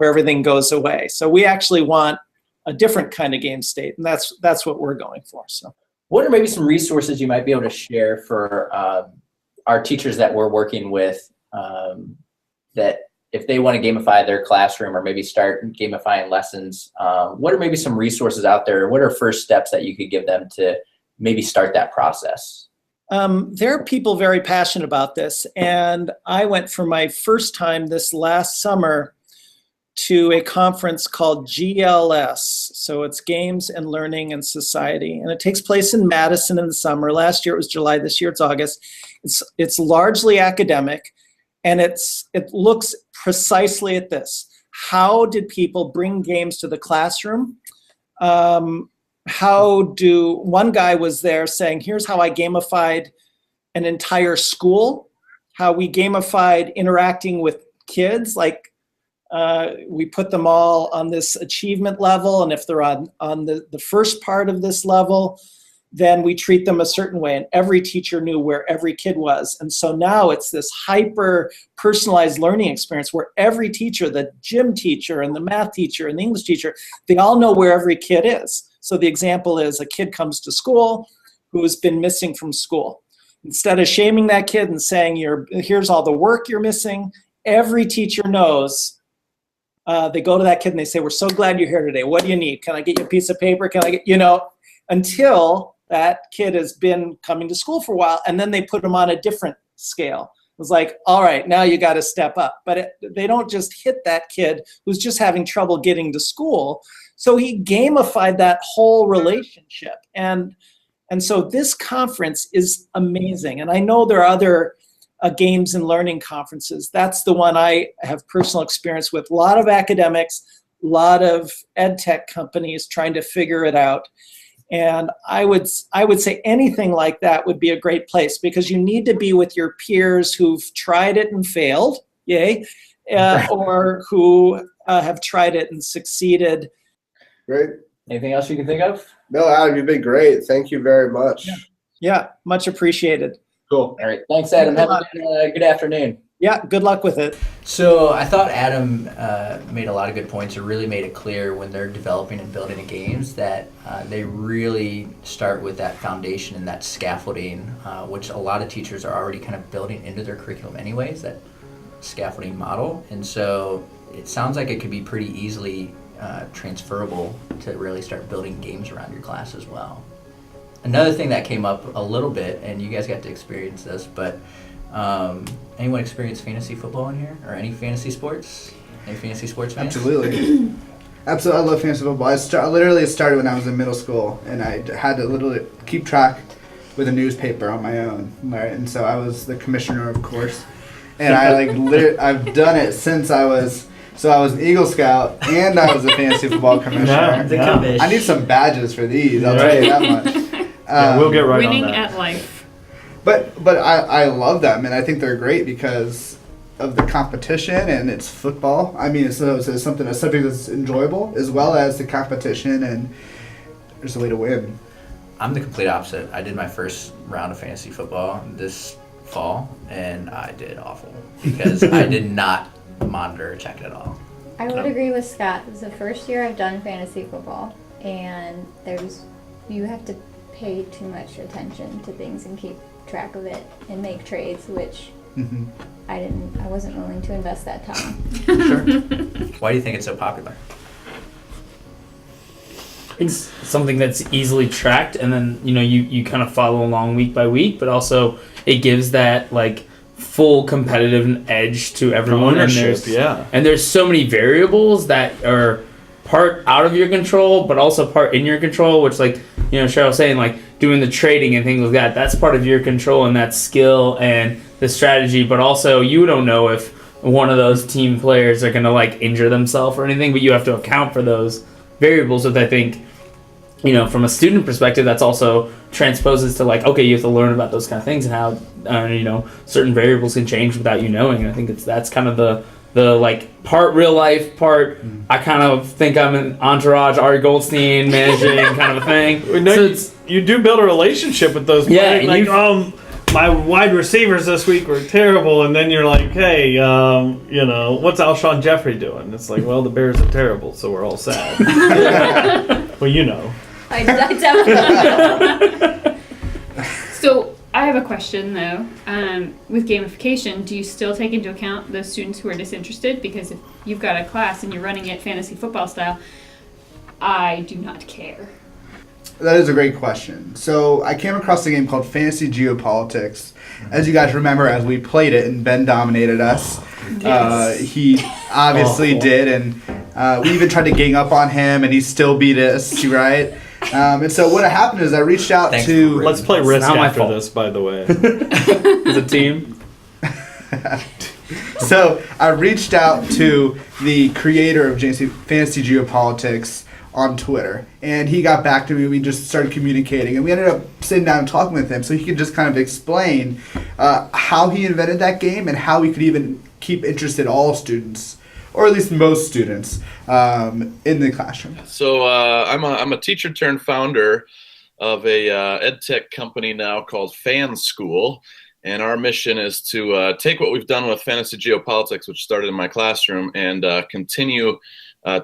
everything goes away. So we actually want a different kind of game state, and that's what we're going for. So. What are maybe some resources you might be able to share for our teachers that we're working with, that if they want to gamify their classroom or maybe start gamifying lessons, what are maybe some resources out there? What are first steps that you could give them to maybe start that process? There are people very passionate about this, and I went for my first time this last summer to a conference called GLS. So it's Games and Learning and Society. And it takes place in Madison in the summer. Last year it was July, this year it's August. It's largely academic, and it looks precisely at this. How did people bring games to the classroom? One guy was there saying, here's how I gamified an entire school, how we gamified interacting with kids, like we put them all on this achievement level, and if they're on the first part of this level, then we treat them a certain way, and every teacher knew where every kid was. And so now it's this hyper personalized learning experience where every teacher, the gym teacher and the math teacher and the English teacher, they all know where every kid is. So the example is a kid comes to school who has been missing from school. Instead of shaming that kid and saying, here's all the work you're missing, every teacher knows. They go to that kid and they say, we're so glad you're here today. What do you need? Can I get you a piece of paper? Can I get, you know, until that kid has been coming to school for a while, and then they put them on a different scale. It was like, all right, now you got to step up. But they don't just hit that kid who's just having trouble getting to school. So he gamified that whole relationship. And so this conference is amazing. And I know there are other games and learning conferences. That's the one I have personal experience with. A lot of academics, a lot of ed tech companies trying to figure it out. And I would say anything like that would be a great place, because you need to be with your peers who've tried it and failed, yay, or who have tried it and succeeded. Great. Anything else you can think of? No, Adam, you've been great. Thank you very much. Yeah, much appreciated. Cool. All right. Thanks, Adam. Have a good afternoon. Yeah, good luck with it. So I thought Adam made a lot of good points, or really made it clear when they're developing and building games that they really start with that foundation and that scaffolding, which a lot of teachers are already kind of building into their curriculum anyways, that scaffolding model. And so it sounds like it could be pretty easily transferable to really start building games around your class as well. Another thing that came up a little bit, and you guys got to experience this, but anyone experience fantasy football in here, or any fantasy sports? Any fantasy sports fans? Absolutely. Absolutely, I love fantasy football. I literally started when I was in middle school, and I had to literally keep track with a newspaper on my own, right? And so I was the commissioner, of course, and I I've done it since I was So I was an Eagle Scout and I was a fantasy football commissioner. Yeah. I need some badges for these. I'll tell you that much. Yeah, we'll get right Winning on that. at life. But I love them, and I think they're great because of the competition, and it's football. I mean, it's something, a subject that's enjoyable, as well as the competition, and there's a way to win. I'm the complete opposite. I did my first round of fantasy football this fall, and I did awful because I did not monitor or check it at all. I would agree with Scott. It was the first year I've done fantasy football, and you have to pay too much attention to things and keep track of it and make trades, which I wasn't willing to invest that time. Sure. Why do you think it's so popular? It's something that's easily tracked, and then you kind of follow along week by week, but also it gives that like full competitive edge to everyone. Ownership, and there's so many variables that are part out of your control, but also part in your control, which like Cheryl was saying, like doing the trading and things like that, that's part of your control, and that skill and the strategy, but also you don't know if one of those team players are going to like injure themselves or anything, but you have to account for those variables, which I think from a student perspective, that's also transposes to like, okay, you have to learn about those kind of things and how certain variables can change without you knowing. And I think that's kind of the like part real life, part I kind of think I'm an Entourage, Ari Goldstein managing kind of a thing. No, so you do build a relationship with those players. Yeah, like my wide receivers this week were terrible, and then you're like, hey, what's Alshon Jeffrey doing? It's like, well, the Bears are terrible, so we're all sad. Well, I definitely know. So I have a question though. With gamification, do you still take into account those students who are disinterested? Because if you've got a class and you're running it fantasy football style, I do not care. That is a great question. So I came across a game called Fantasy Geopolitics. As you guys remember, as we played it and Ben dominated us, he obviously did, and we even tried to gang up on him, and he still beat us, right? And so what happened is I reached out to... Let's play Risk after this, by the way. As a team. So I reached out to the creator of Fantasy Geopolitics on Twitter, and he got back to me. We just started communicating, and we ended up sitting down and talking with him so he could just kind of explain how he invented that game and how we could even keep interested all students, or at least most students, in the classroom. So I'm a teacher turned founder of a ed tech company now called Fan School, and our mission is to take what we've done with Fantasy Geopolitics, which started in my classroom, and continue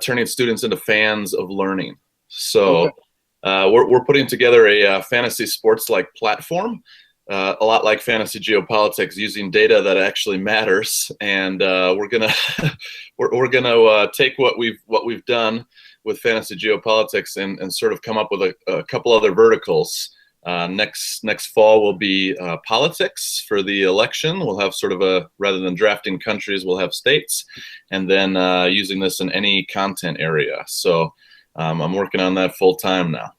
turning students into fans of learning. So we're putting together a fantasy sports-like platform, a lot like Fantasy Geopolitics, using data that actually matters. And we're gonna take what we've done with Fantasy Geopolitics and sort of come up with a couple other verticals. Next fall will be politics for the election. We'll have sort of rather than drafting countries, we'll have states, and then using this in any content area. So I'm working on that full time now.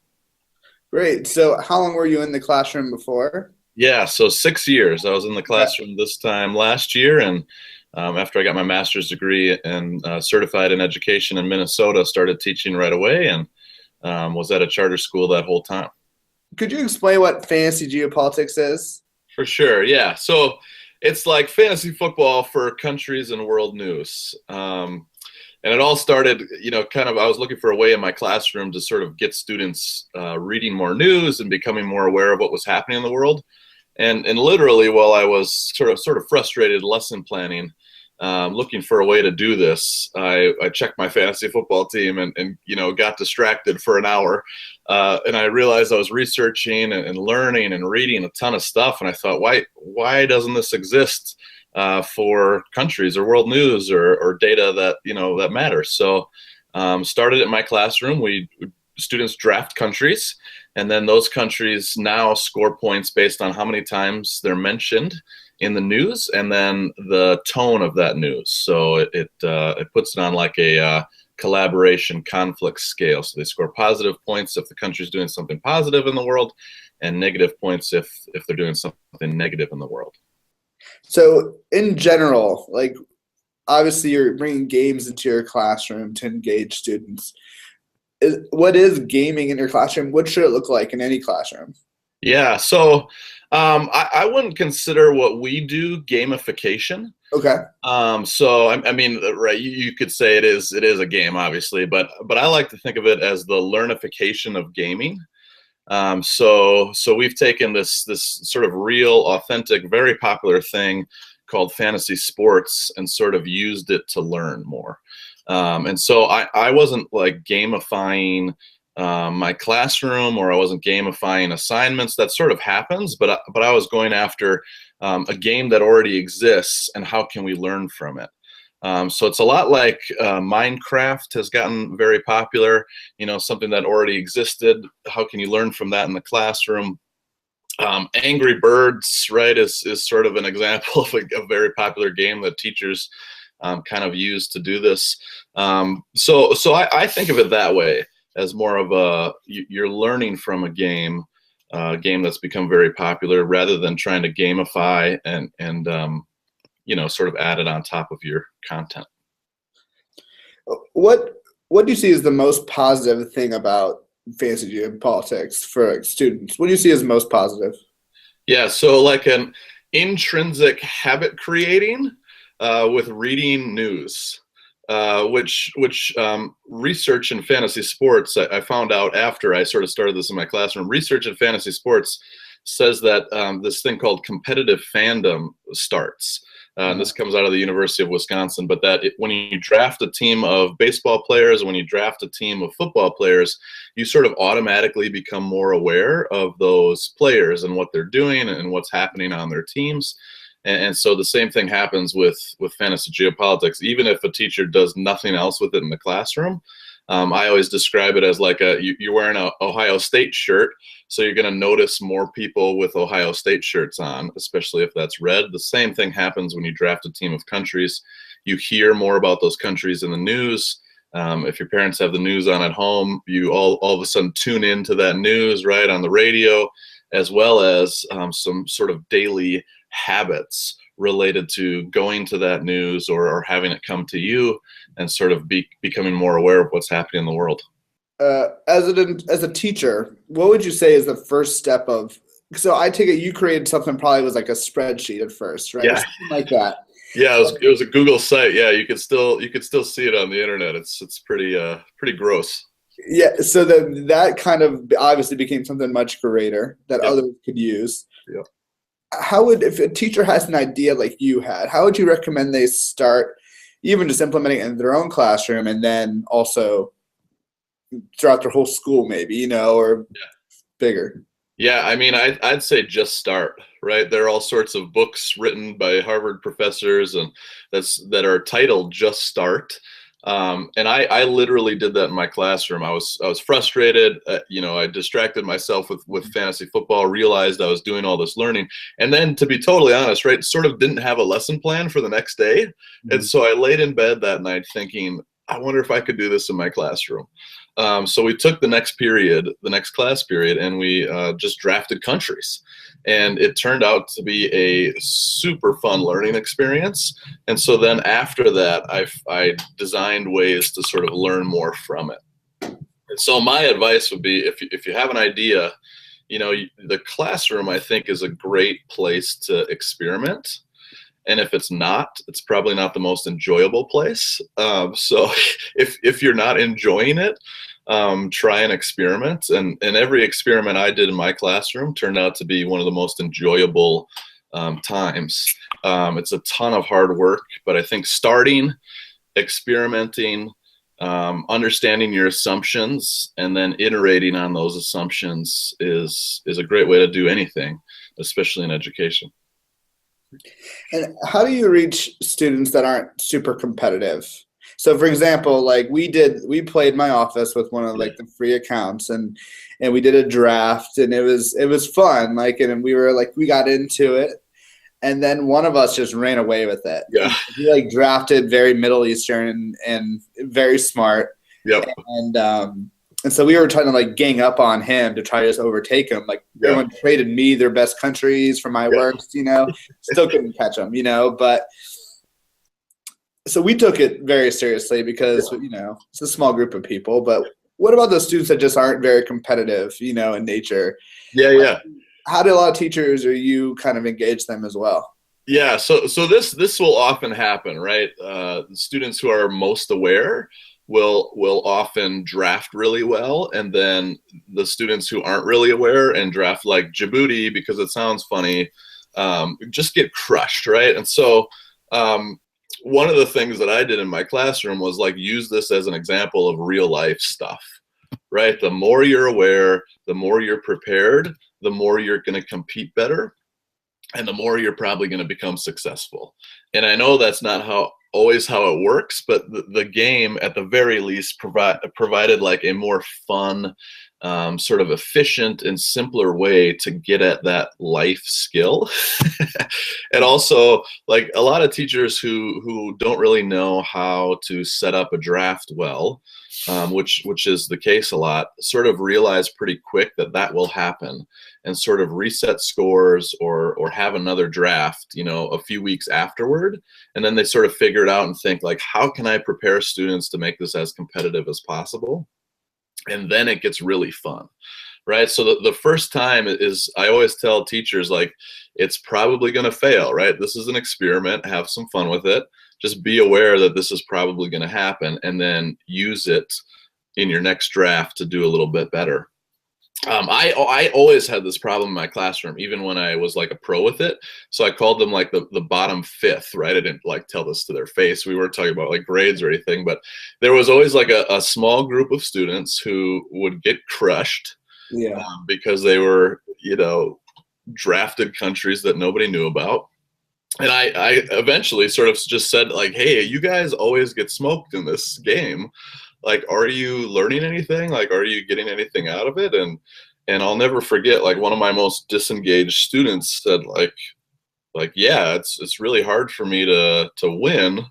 Great. So how long were you in the classroom before? Yeah, so 6 years. I was in the classroom this time last year, and after I got my master's degree and certified in education in Minnesota, started teaching right away, and was at a charter school that whole time. Could you explain what Fantasy Geopolitics is? For sure, yeah. So it's like fantasy football for countries and world news. And it all started, I was looking for a way in my classroom to sort of get students reading more news and becoming more aware of what was happening in the world. And literally, while I was sort of frustrated lesson planning, looking for a way to do this, I checked my fantasy football team and got distracted for an hour. And I realized I was researching and learning and reading a ton of stuff. And I thought, why doesn't this exist for countries or world news or data that matters? So started at my classroom. Students draft countries, and then those countries now score points based on how many times they're mentioned in the news and then the tone of that news. So it puts it on like a collaboration conflict scale. So they score positive points if the country's doing something positive in the world, and negative points if they're doing something negative in the world. So in general, like obviously you're bringing games into your classroom to engage students. What is gaming in your classroom? What should it look like in any classroom? Yeah, so I wouldn't consider what we do gamification. Okay. So I mean, right? You could say it is a game, obviously, but I like to think of it as the learnification of gaming. So we've taken this sort of real, authentic, very popular thing called fantasy sports and sort of used it to learn more. And so I wasn't like gamifying my classroom, or I wasn't gamifying assignments. That sort of happens, but I was going after a game that already exists and how can we learn from it. So it's a lot like Minecraft has gotten very popular, something that already existed. How can you learn from that in the classroom? Angry Birds, right, is sort of an example of a very popular game that teachers kind of use to do this. So I think of it that way, as more of you're learning from a game that's become very popular, rather than trying to gamify and sort of add it on top of your content. What do you see as the most positive thing about fantasy geopolitics for students? What do you see as most positive? Yeah, so like an intrinsic habit creating with reading news, which research in fantasy sports, I found out after I sort of started this in my classroom. Research in fantasy sports says that this thing called competitive fandom starts. And this comes out of the University of Wisconsin, but that when you draft a team of baseball players, when you draft a team of football players, you sort of automatically become more aware of those players and what they're doing and what's happening on their teams. And so the same thing happens with fantasy geopolitics. Even if a teacher does nothing else with it in the classroom, I always describe it as like you're wearing an Ohio State shirt, so you're going to notice more people with Ohio State shirts on, especially if that's red. The same thing happens when you draft a team of countries. You hear more about those countries in the news. If your parents have the news on at home, you all of a sudden tune into that news, right, on the radio, as well as some sort of daily habits related to going to that news or having it come to you, and sort of becoming more aware of what's happening in the world. As a teacher, what would you say is the first step of? So I take it you created something, probably was like a spreadsheet at first, right? Yeah. Something like that. Yeah, it was a Google site. Yeah, you could still see it on the internet. It's pretty gross. Yeah, so that kind of obviously became something much greater that others could use. Yeah. If a teacher has an idea like you had, how would you recommend they start even just implementing it in their own classroom, and then also throughout their whole school, maybe, or bigger? Yeah, I mean, I'd say just start, right? There are all sorts of books written by Harvard professors and that are titled "Just Start." And I literally did that in my classroom. I was frustrated. I distracted myself with fantasy football, realized I was doing all this learning. And then, to be totally honest, right, sort of didn't have a lesson plan for the next day. Mm-hmm. And so I laid in bed that night thinking, I wonder if I could do this in my classroom. So we took the next class period, and we just drafted countries. And it turned out to be a super fun learning experience. And so then after that, I designed ways to sort of learn more from it. And so my advice would be, if you have an idea, the classroom, I think, is a great place to experiment. And if it's not, it's probably not the most enjoyable place. So if you're not enjoying it, try an experiment. And every experiment I did in my classroom turned out to be one of the most enjoyable times. It's a ton of hard work, but I think starting, experimenting, understanding your assumptions, and then iterating on those assumptions is a great way to do anything, especially in education. And how do you reach students that aren't super competitive? So, for example, like we played my office with one of like the free accounts, and we did a draft, and it was fun. Like, and we got into it, and then one of us just ran away with it. Yeah, he like drafted very Middle Eastern and very smart. Yep. And so we were trying to like gang up on him to try to just overtake him. Like everyone traded me their best countries for my works, still couldn't catch him, but so we took it very seriously because, it's a small group of people, but what about those students that just aren't very competitive, in nature? Yeah. How do a lot of teachers or you kind of engage them as well? Yeah, so this will often happen, right? Students who are most aware will often draft really well, and then the students who aren't really aware and draft like Djibouti because it sounds funny, just get crushed, right? And so one of the things that I did in my classroom was like use this as an example of real life stuff, right? The more you're aware, the more you're prepared, the more you're going to compete better, and the more you're probably going to become successful. And I know that's not always how it works, but the game at the very least provided like a more fun, sort of efficient and simpler way to get at that life skill. And also, like, a lot of teachers who don't really know how to set up a draft well, which is the case a lot, sort of realize pretty quick that will happen, and sort of reset scores or have another draft, a few weeks afterward. And then they sort of figure it out and think like, how can I prepare students to make this as competitive as possible? And then it gets really fun, right? So the first time is, I always tell teachers, like, it's probably going to fail, right? This is an experiment. Have some fun with it. Just be aware that this is probably going to happen, and then use it in your next draft to do a little bit better. I always had this problem in my classroom, even when I was like a pro with it. So I called them like the bottom fifth, right? I didn't like tell this to their face. We weren't talking about like grades or anything, but there was always like a small group of students who would get crushed, because they were, drafted countries that nobody knew about. And I eventually sort of just said like, hey, you guys always get smoked in this game. Like, are you learning anything? Like, are you getting anything out of it? And I'll never forget, like, one of my most disengaged students said like, yeah, it's really hard for me to win.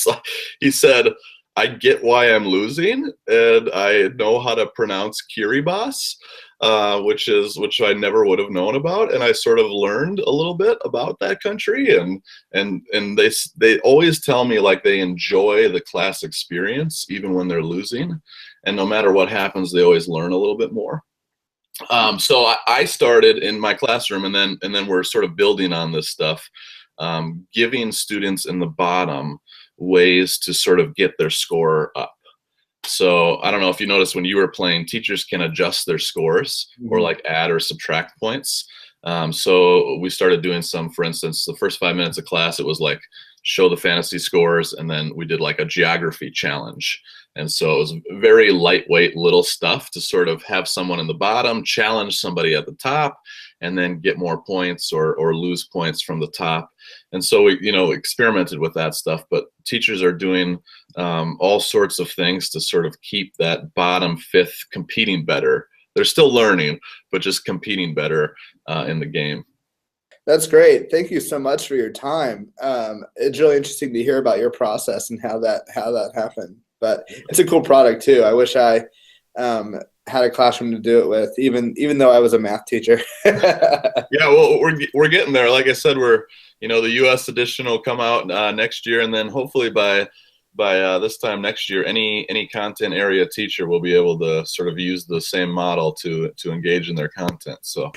But he said, I get why I'm losing, and I know how to pronounce Kiribati, which I never would have known about, and I sort of learned a little bit about that country, and they always tell me like they enjoy the class experience even when they're losing, and no matter what happens, they always learn a little bit more. So I started in my classroom, and then we're sort of building on this stuff, giving students in the bottom ways to sort of get their score up. So I don't know if you noticed when you were playing, teachers can adjust their scores or like add or subtract points. So we started doing some, for instance, the first 5 minutes of class, it was like show the fantasy scores, and then we did like a geography challenge. And so it was very lightweight little stuff to sort of have someone in the bottom challenge somebody at the top, and then get more points or lose points from the top. And so we, experimented with that stuff, but teachers are doing all sorts of things to sort of keep that bottom fifth competing better. They're still learning, but just competing better in the game. That's great. Thank you so much for your time. It's really interesting to hear about your process and how that happened. But it's a cool product too. I wish I had a classroom to do it with, even though I was a math teacher. Yeah, well, we're getting there. Like I said, we're the U.S. edition will come out next year, and then hopefully by this time next year, any content area teacher will be able to sort of use the same model to engage in their content. So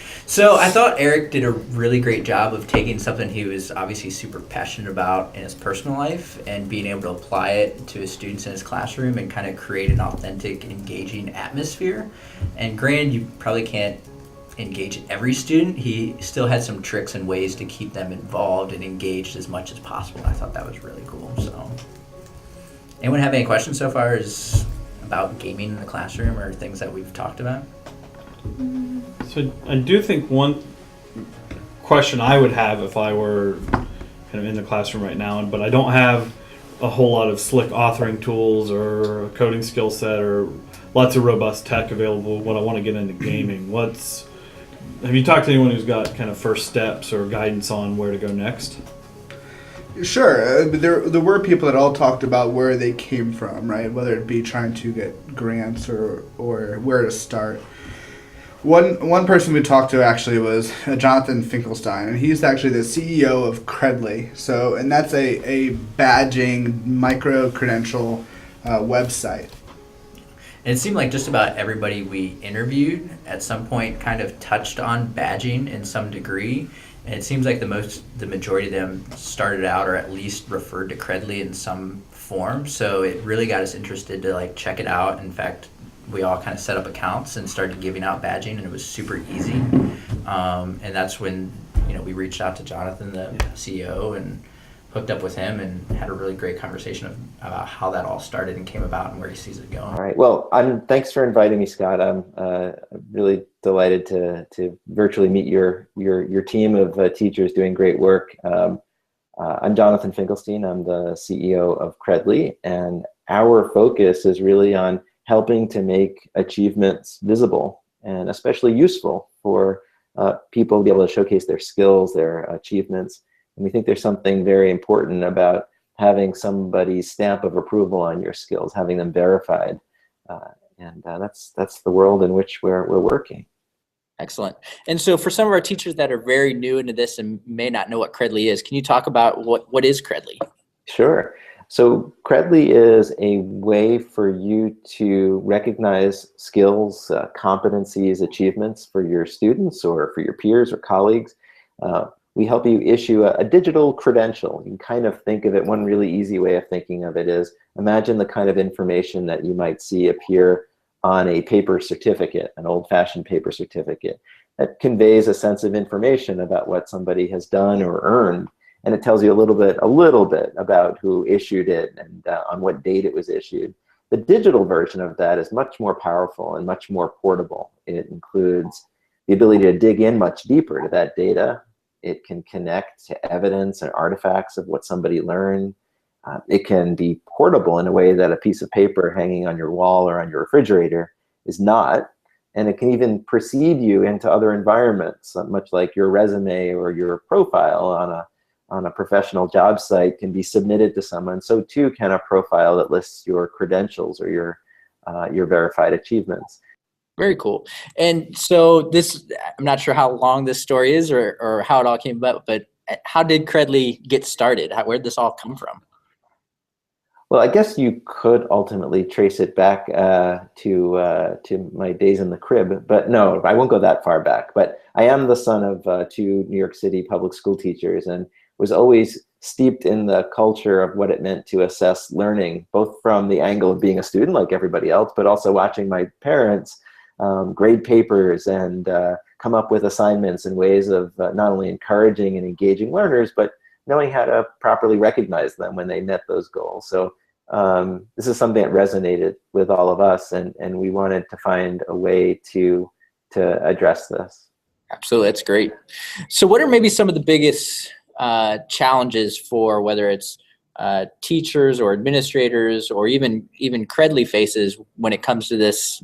I thought Eric did a really great job of taking something he was obviously super passionate about in his personal life and being able to apply it to his students in his classroom and kind of create an authentic, engaging atmosphere. And granted, you probably can't engage every student. He still had some tricks and ways to keep them involved and engaged as much as possible. I thought that was really cool. So anyone have any questions so far about gaming in the classroom or things that we've talked about? So I do think one question I would have if I were kind of in the classroom right now, but I don't have a whole lot of slick authoring tools or a coding skill set or lots of robust tech available when I want to get into gaming. Have you talked to anyone who's got kind of first steps or guidance on where to go next? Sure. There were people that all talked about where they came from, right? Whether it be trying to get grants or where to start. One person we talked to actually was Jonathan Finkelstein, and he's actually the CEO of Credly. So, and that's a badging micro credential website. And it seemed like just about everybody we interviewed at some point kind of touched on badging in some degree. And it seems like the majority of them started out or at least referred to Credly in some form. So it really got us interested to like check it out. In fact, we all kind of set up accounts and started giving out badging, and it was super easy. And that's when we reached out to Jonathan, the CEO, and hooked up with him and had a really great conversation about how that all started and came about and where he sees it going. All right. Well, thanks for inviting me, Scott. I'm really delighted to virtually meet your team of teachers doing great work. I'm Jonathan Finkelstein. I'm the CEO of Credly, and our focus is really on helping to make achievements visible and especially useful for people to be able to showcase their skills, their achievements. And we think there's something very important about having somebody's stamp of approval on your skills, having them verified. And that's the world in which we're working. Excellent. And so for some of our teachers that are very new into this and may not know what Credly is, can you talk about what is Credly? Sure. So Credly is a way for you to recognize skills, competencies, achievements for your students or for your peers or colleagues. We help you issue a digital credential. You can kind of think of it, one really easy way of thinking of it is, imagine the kind of information that you might see appear on a paper certificate, an old-fashioned paper certificate. That conveys a sense of information about what somebody has done or earned, and it tells you a little bit about who issued it and on what date it was issued. The digital version of that is much more powerful and much more portable. It includes the ability to dig in much deeper to that data. It can connect to evidence and artifacts of what somebody learned. It can be portable in a way that a piece of paper hanging on your wall or on your refrigerator is not. And it can even precede you into other environments, much like your resume or your profile on a professional job site can be submitted to someone. So too can a profile that lists your credentials or your verified achievements. Very cool. And so this, I'm not sure how long this story is or how it all came about, but how did Credly get started? Where did this all come from? Well, I guess you could ultimately trace it back to my days in the crib, but no, I won't go that far back. But I am the son of two New York City public school teachers and was always steeped in the culture of what it meant to assess learning, both from the angle of being a student like everybody else, but also watching my parents grade papers and come up with assignments and ways of not only encouraging and engaging learners, but knowing how to properly recognize them when they met those goals. So this is something that resonated with all of us, and we wanted to find a way to address this. Absolutely, that's great. So what are maybe some of the biggest challenges for whether it's teachers or administrators or even Credly faces when it comes to this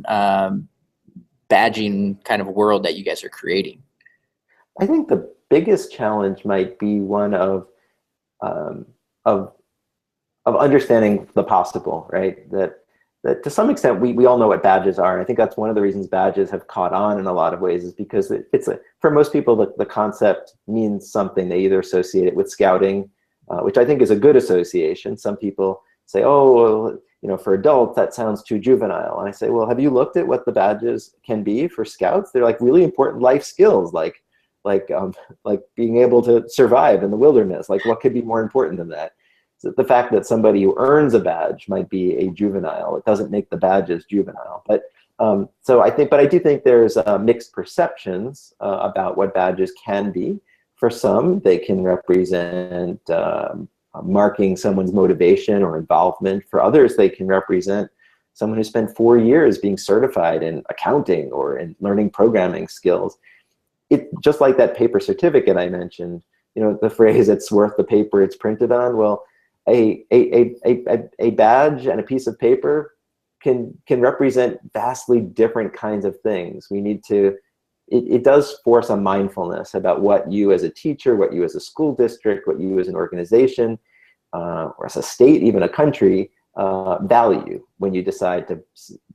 badging kind of world that you guys are creating? I think the biggest challenge might be one of understanding the possible, right? That to some extent we all know what badges are, and I think that's one of the reasons badges have caught on in a lot of ways is because it's for most people the concept means something. They either associate it with scouting, which I think is a good association. Some people say, oh, well, for adults that sounds too juvenile, and I say, well, have you looked at what the badges can be for scouts? They're like really important life skills, like being able to survive in the wilderness. Like, what could be more important than that? So the fact that somebody who earns a badge might be a juvenile, it doesn't make the badges juvenile. But so I do think there's mixed perceptions about what badges can be. For some, they can represent marking someone's motivation or involvement. For others, they can represent someone who spent 4 years being certified in accounting or in learning programming skills. It just like that paper certificate I mentioned, the phrase "it's worth the paper it's printed on." Well, a badge and a piece of paper can represent vastly different kinds of things. We need to. It does force a mindfulness about what you as a teacher, what you as a school district, what you as an organization, or as a state, even a country, value when you decide to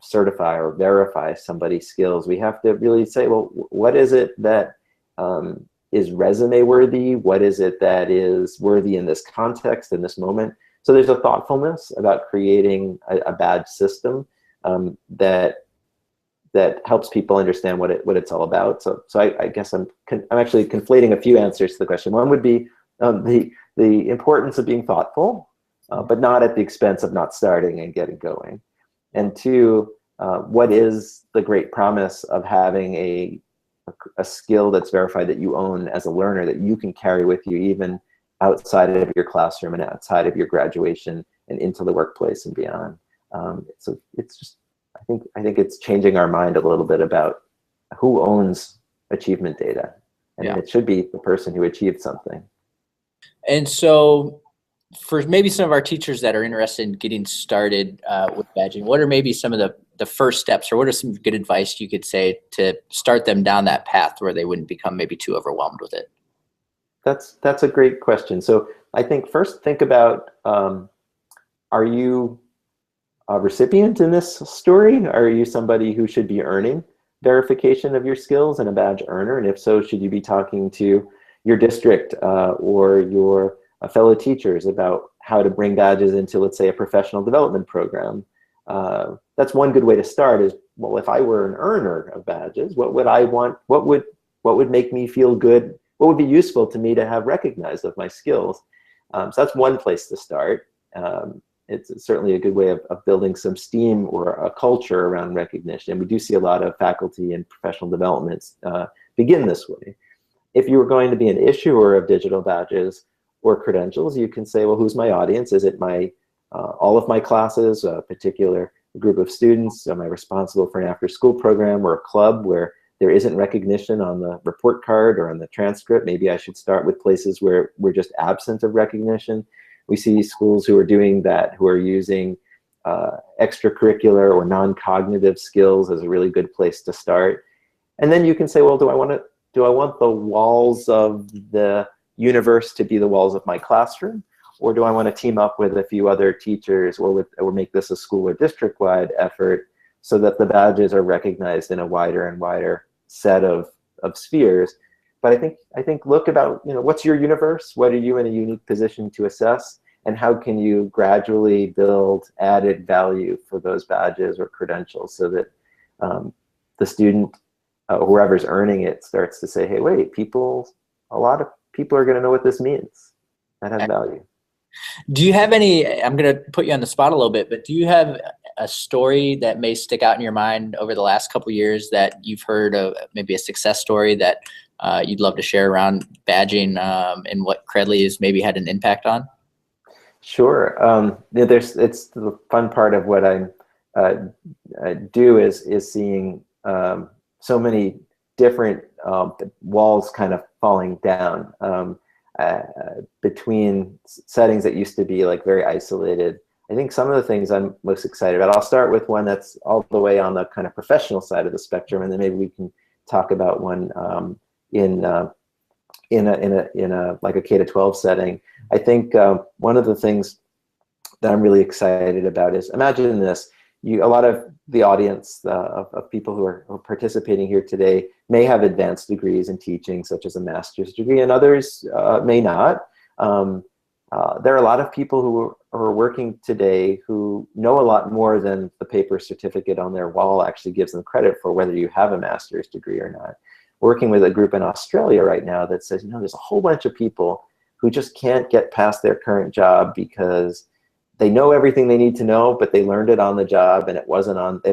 certify or verify somebody's skills. We have to really say, well, what is it that is resume worthy? What is it that is worthy in this context, in this moment? So there's a thoughtfulness about creating a badge system that helps people understand what it's all about. So I guess I'm actually conflating a few answers to the question. One would be the importance of being thoughtful, but not at the expense of not starting and getting going. And two, what is the great promise of having a skill that's verified that you own as a learner, that you can carry with you even outside of your classroom and outside of your graduation and into the workplace and beyond. So it's just, I think it's changing our mind a little bit about who owns achievement data. And it should be the person who achieved something. And so for maybe some of our teachers that are interested in getting started with badging, what are maybe some of the first steps, or what are some good advice you could say to start them down that path where they wouldn't become maybe too overwhelmed with it? That's a great question. So I think first think about, are you a recipient in this story? Are you somebody who should be earning verification of your skills and a badge earner? And if so, should you be talking to your district or your fellow teachers about how to bring badges into, let's say, a professional development program? That's one good way to start is, well, if I were an earner of badges, what would I want? What would make me feel good? What would be useful to me to have recognized of my skills? So that's one place to start. It's certainly a good way of building some steam or a culture around recognition. And we do see a lot of faculty and professional developments begin this way. If you were going to be an issuer of digital badges or credentials, you can say, well, who's my audience? Is it my all of my classes, a particular group of students? Am I responsible for an after-school program or a club where there isn't recognition on the report card or on the transcript? Maybe I should start with places where we're just absent of recognition. We see schools who are doing that, who are using extracurricular or non-cognitive skills as a really good place to start. And then you can say, well, do I want the walls of the universe to be the walls of my classroom? Or do I want to team up with a few other teachers or make this a school or district-wide effort so that the badges are recognized in a wider and wider set of spheres? But I think look about, what's your universe? What are you in a unique position to assess? And how can you gradually build added value for those badges or credentials so that the student, whoever's earning it, starts to say, hey, wait, a lot of people are going to know what this means. That has value. Do you have any, I'm going to put you on the spot a little bit, but do you have a story that may stick out in your mind over the last couple of years that you've heard of, maybe a success story that you'd love to share around badging and what Credly has maybe had an impact on? Sure. It's the fun part of what I do is seeing so many different walls kind of falling down between settings that used to be like very isolated. I think some of the things I'm most excited about, I'll start with one that's all the way on the kind of professional side of the spectrum, and then maybe we can talk about one in a like a K-12 setting. I think one of the things that I'm really excited about is, imagine this, a lot of the audience of people who are participating here today may have advanced degrees in teaching, such as a master's degree, and others may not. There are a lot of people who are working today who know a lot more than the paper certificate on their wall actually gives them credit for, whether you have a master's degree or not. Working with a group in Australia right now that says, there's a whole bunch of people who just can't get past their current job because they know everything they need to know, but they learned it on the job and it wasn't on, they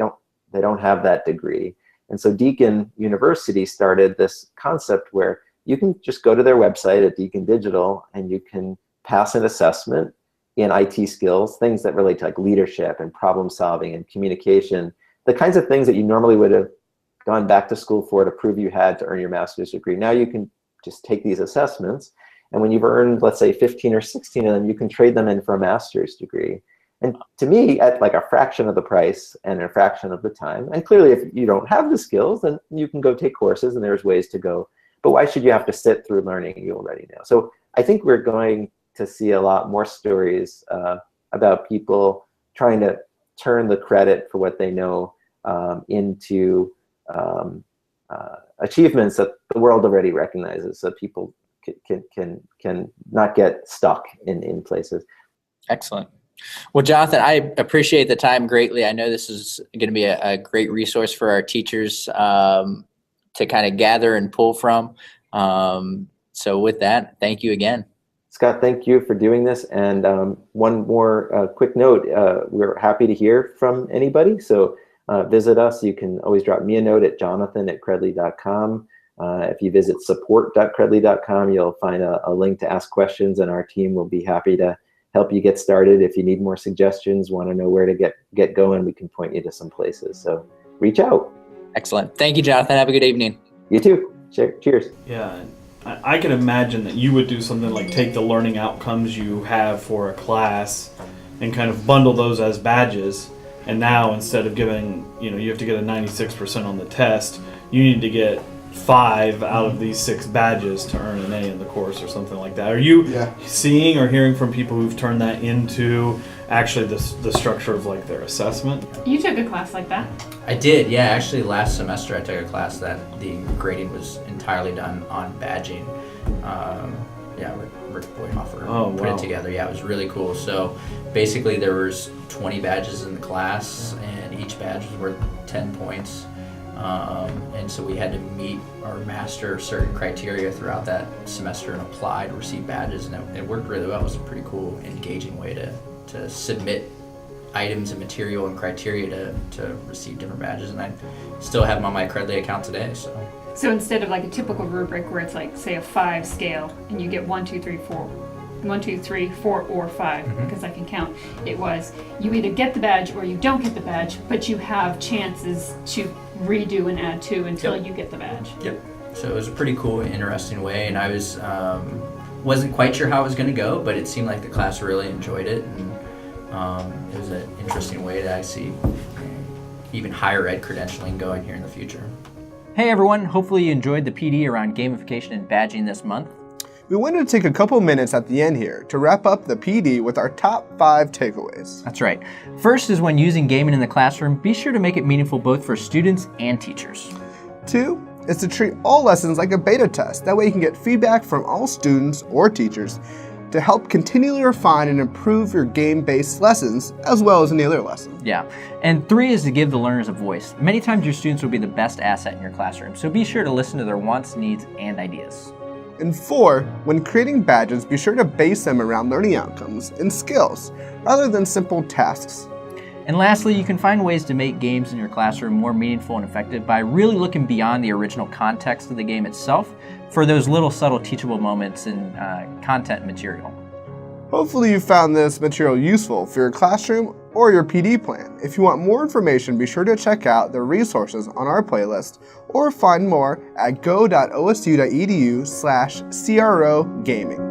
don't have that degree. And so Deakin University started this concept where you can just go to their website at Deakin Digital and you can pass an assessment in IT skills, things that relate to like leadership and problem solving and communication, the kinds of things that you normally would have gone back to school for to prove you had to earn your master's degree. Now you can just take these assessments, and when you've earned, let's say, 15 or 16 of them, you can trade them in for a master's degree. And to me, at like a fraction of the price and a fraction of the time, and clearly if you don't have the skills, then you can go take courses and there's ways to go. But why should you have to sit through learning you already know? So I think we're going to see a lot more stories about people trying to turn the credit for what they know into achievements that the world already recognizes, so people can not get stuck in places. Excellent. Well, Jonathan, I appreciate the time greatly. I know this is going to be a great resource for our teachers to kind of gather and pull from. So with that, thank you again. Scott, thank you for doing this. And one more quick note, we're happy to hear from anybody. So visit us. You can always drop me a note at jonathan@credly.com. If you visit support.credly.com, you'll find a link to ask questions, and our team will be happy to help you get started. If you need more suggestions, want to know where to get going, we can point you to some places. So reach out. Excellent. Thank you, Jonathan. Have a good evening. You too. Cheers. Yeah. I can imagine that you would do something like take the learning outcomes you have for a class and kind of bundle those as badges. And now instead of giving, you have to get a 96% on the test, you need to get 5 out of these 6 badges to earn an A in the course or something like that. Are you seeing or hearing from people who've turned that into actually the structure of like their assessment? You took a class like that. I did, yeah. Actually, last semester I took a class that the grading was entirely done on badging. Rick Boyhofer put it together. Yeah, it was really cool. So basically there was 20 badges in the class, and each badge was worth 10 points. And so we had to meet or master certain criteria throughout that semester and apply to receive badges, and it worked really well. It was a pretty cool, engaging way to submit items and material and criteria to receive different badges, and I still have them on my Credly account today. So instead of like a typical rubric where it's like, say, a 5 scale, and you get 1, 2, 3, 4, 1, 2, 3, 4, or 5, because I can count. It was you either get the badge or you don't get the badge, but you have chances to redo and add to until you get the badge. Yep. So it was a pretty cool, interesting way, and I wasn't quite sure how it was going to go, but it seemed like the class really enjoyed it, and it was an interesting way to see even higher ed credentialing going here in the future. Hey everyone, hopefully you enjoyed the PD around gamification and badging this month. We wanted to take a couple minutes at the end here to wrap up the PD with our top 5 takeaways. That's right. First is when using gaming in the classroom, be sure to make it meaningful both for students and teachers. 2 is to treat all lessons like a beta test. That way you can get feedback from all students or teachers to help continually refine and improve your game-based lessons as well as any other lesson. Yeah. And 3 is to give the learners a voice. Many times your students will be the best asset in your classroom, so be sure to listen to their wants, needs, and ideas. And 4, when creating badges, be sure to base them around learning outcomes and skills rather than simple tasks. And lastly, you can find ways to make games in your classroom more meaningful and effective by really looking beyond the original context of the game itself for those little subtle teachable moments in content material. Hopefully you found this material useful for your classroom or your PD plan. If you want more information, be sure to check out the resources on our playlist or find more at go.osu.edu/CRO gaming.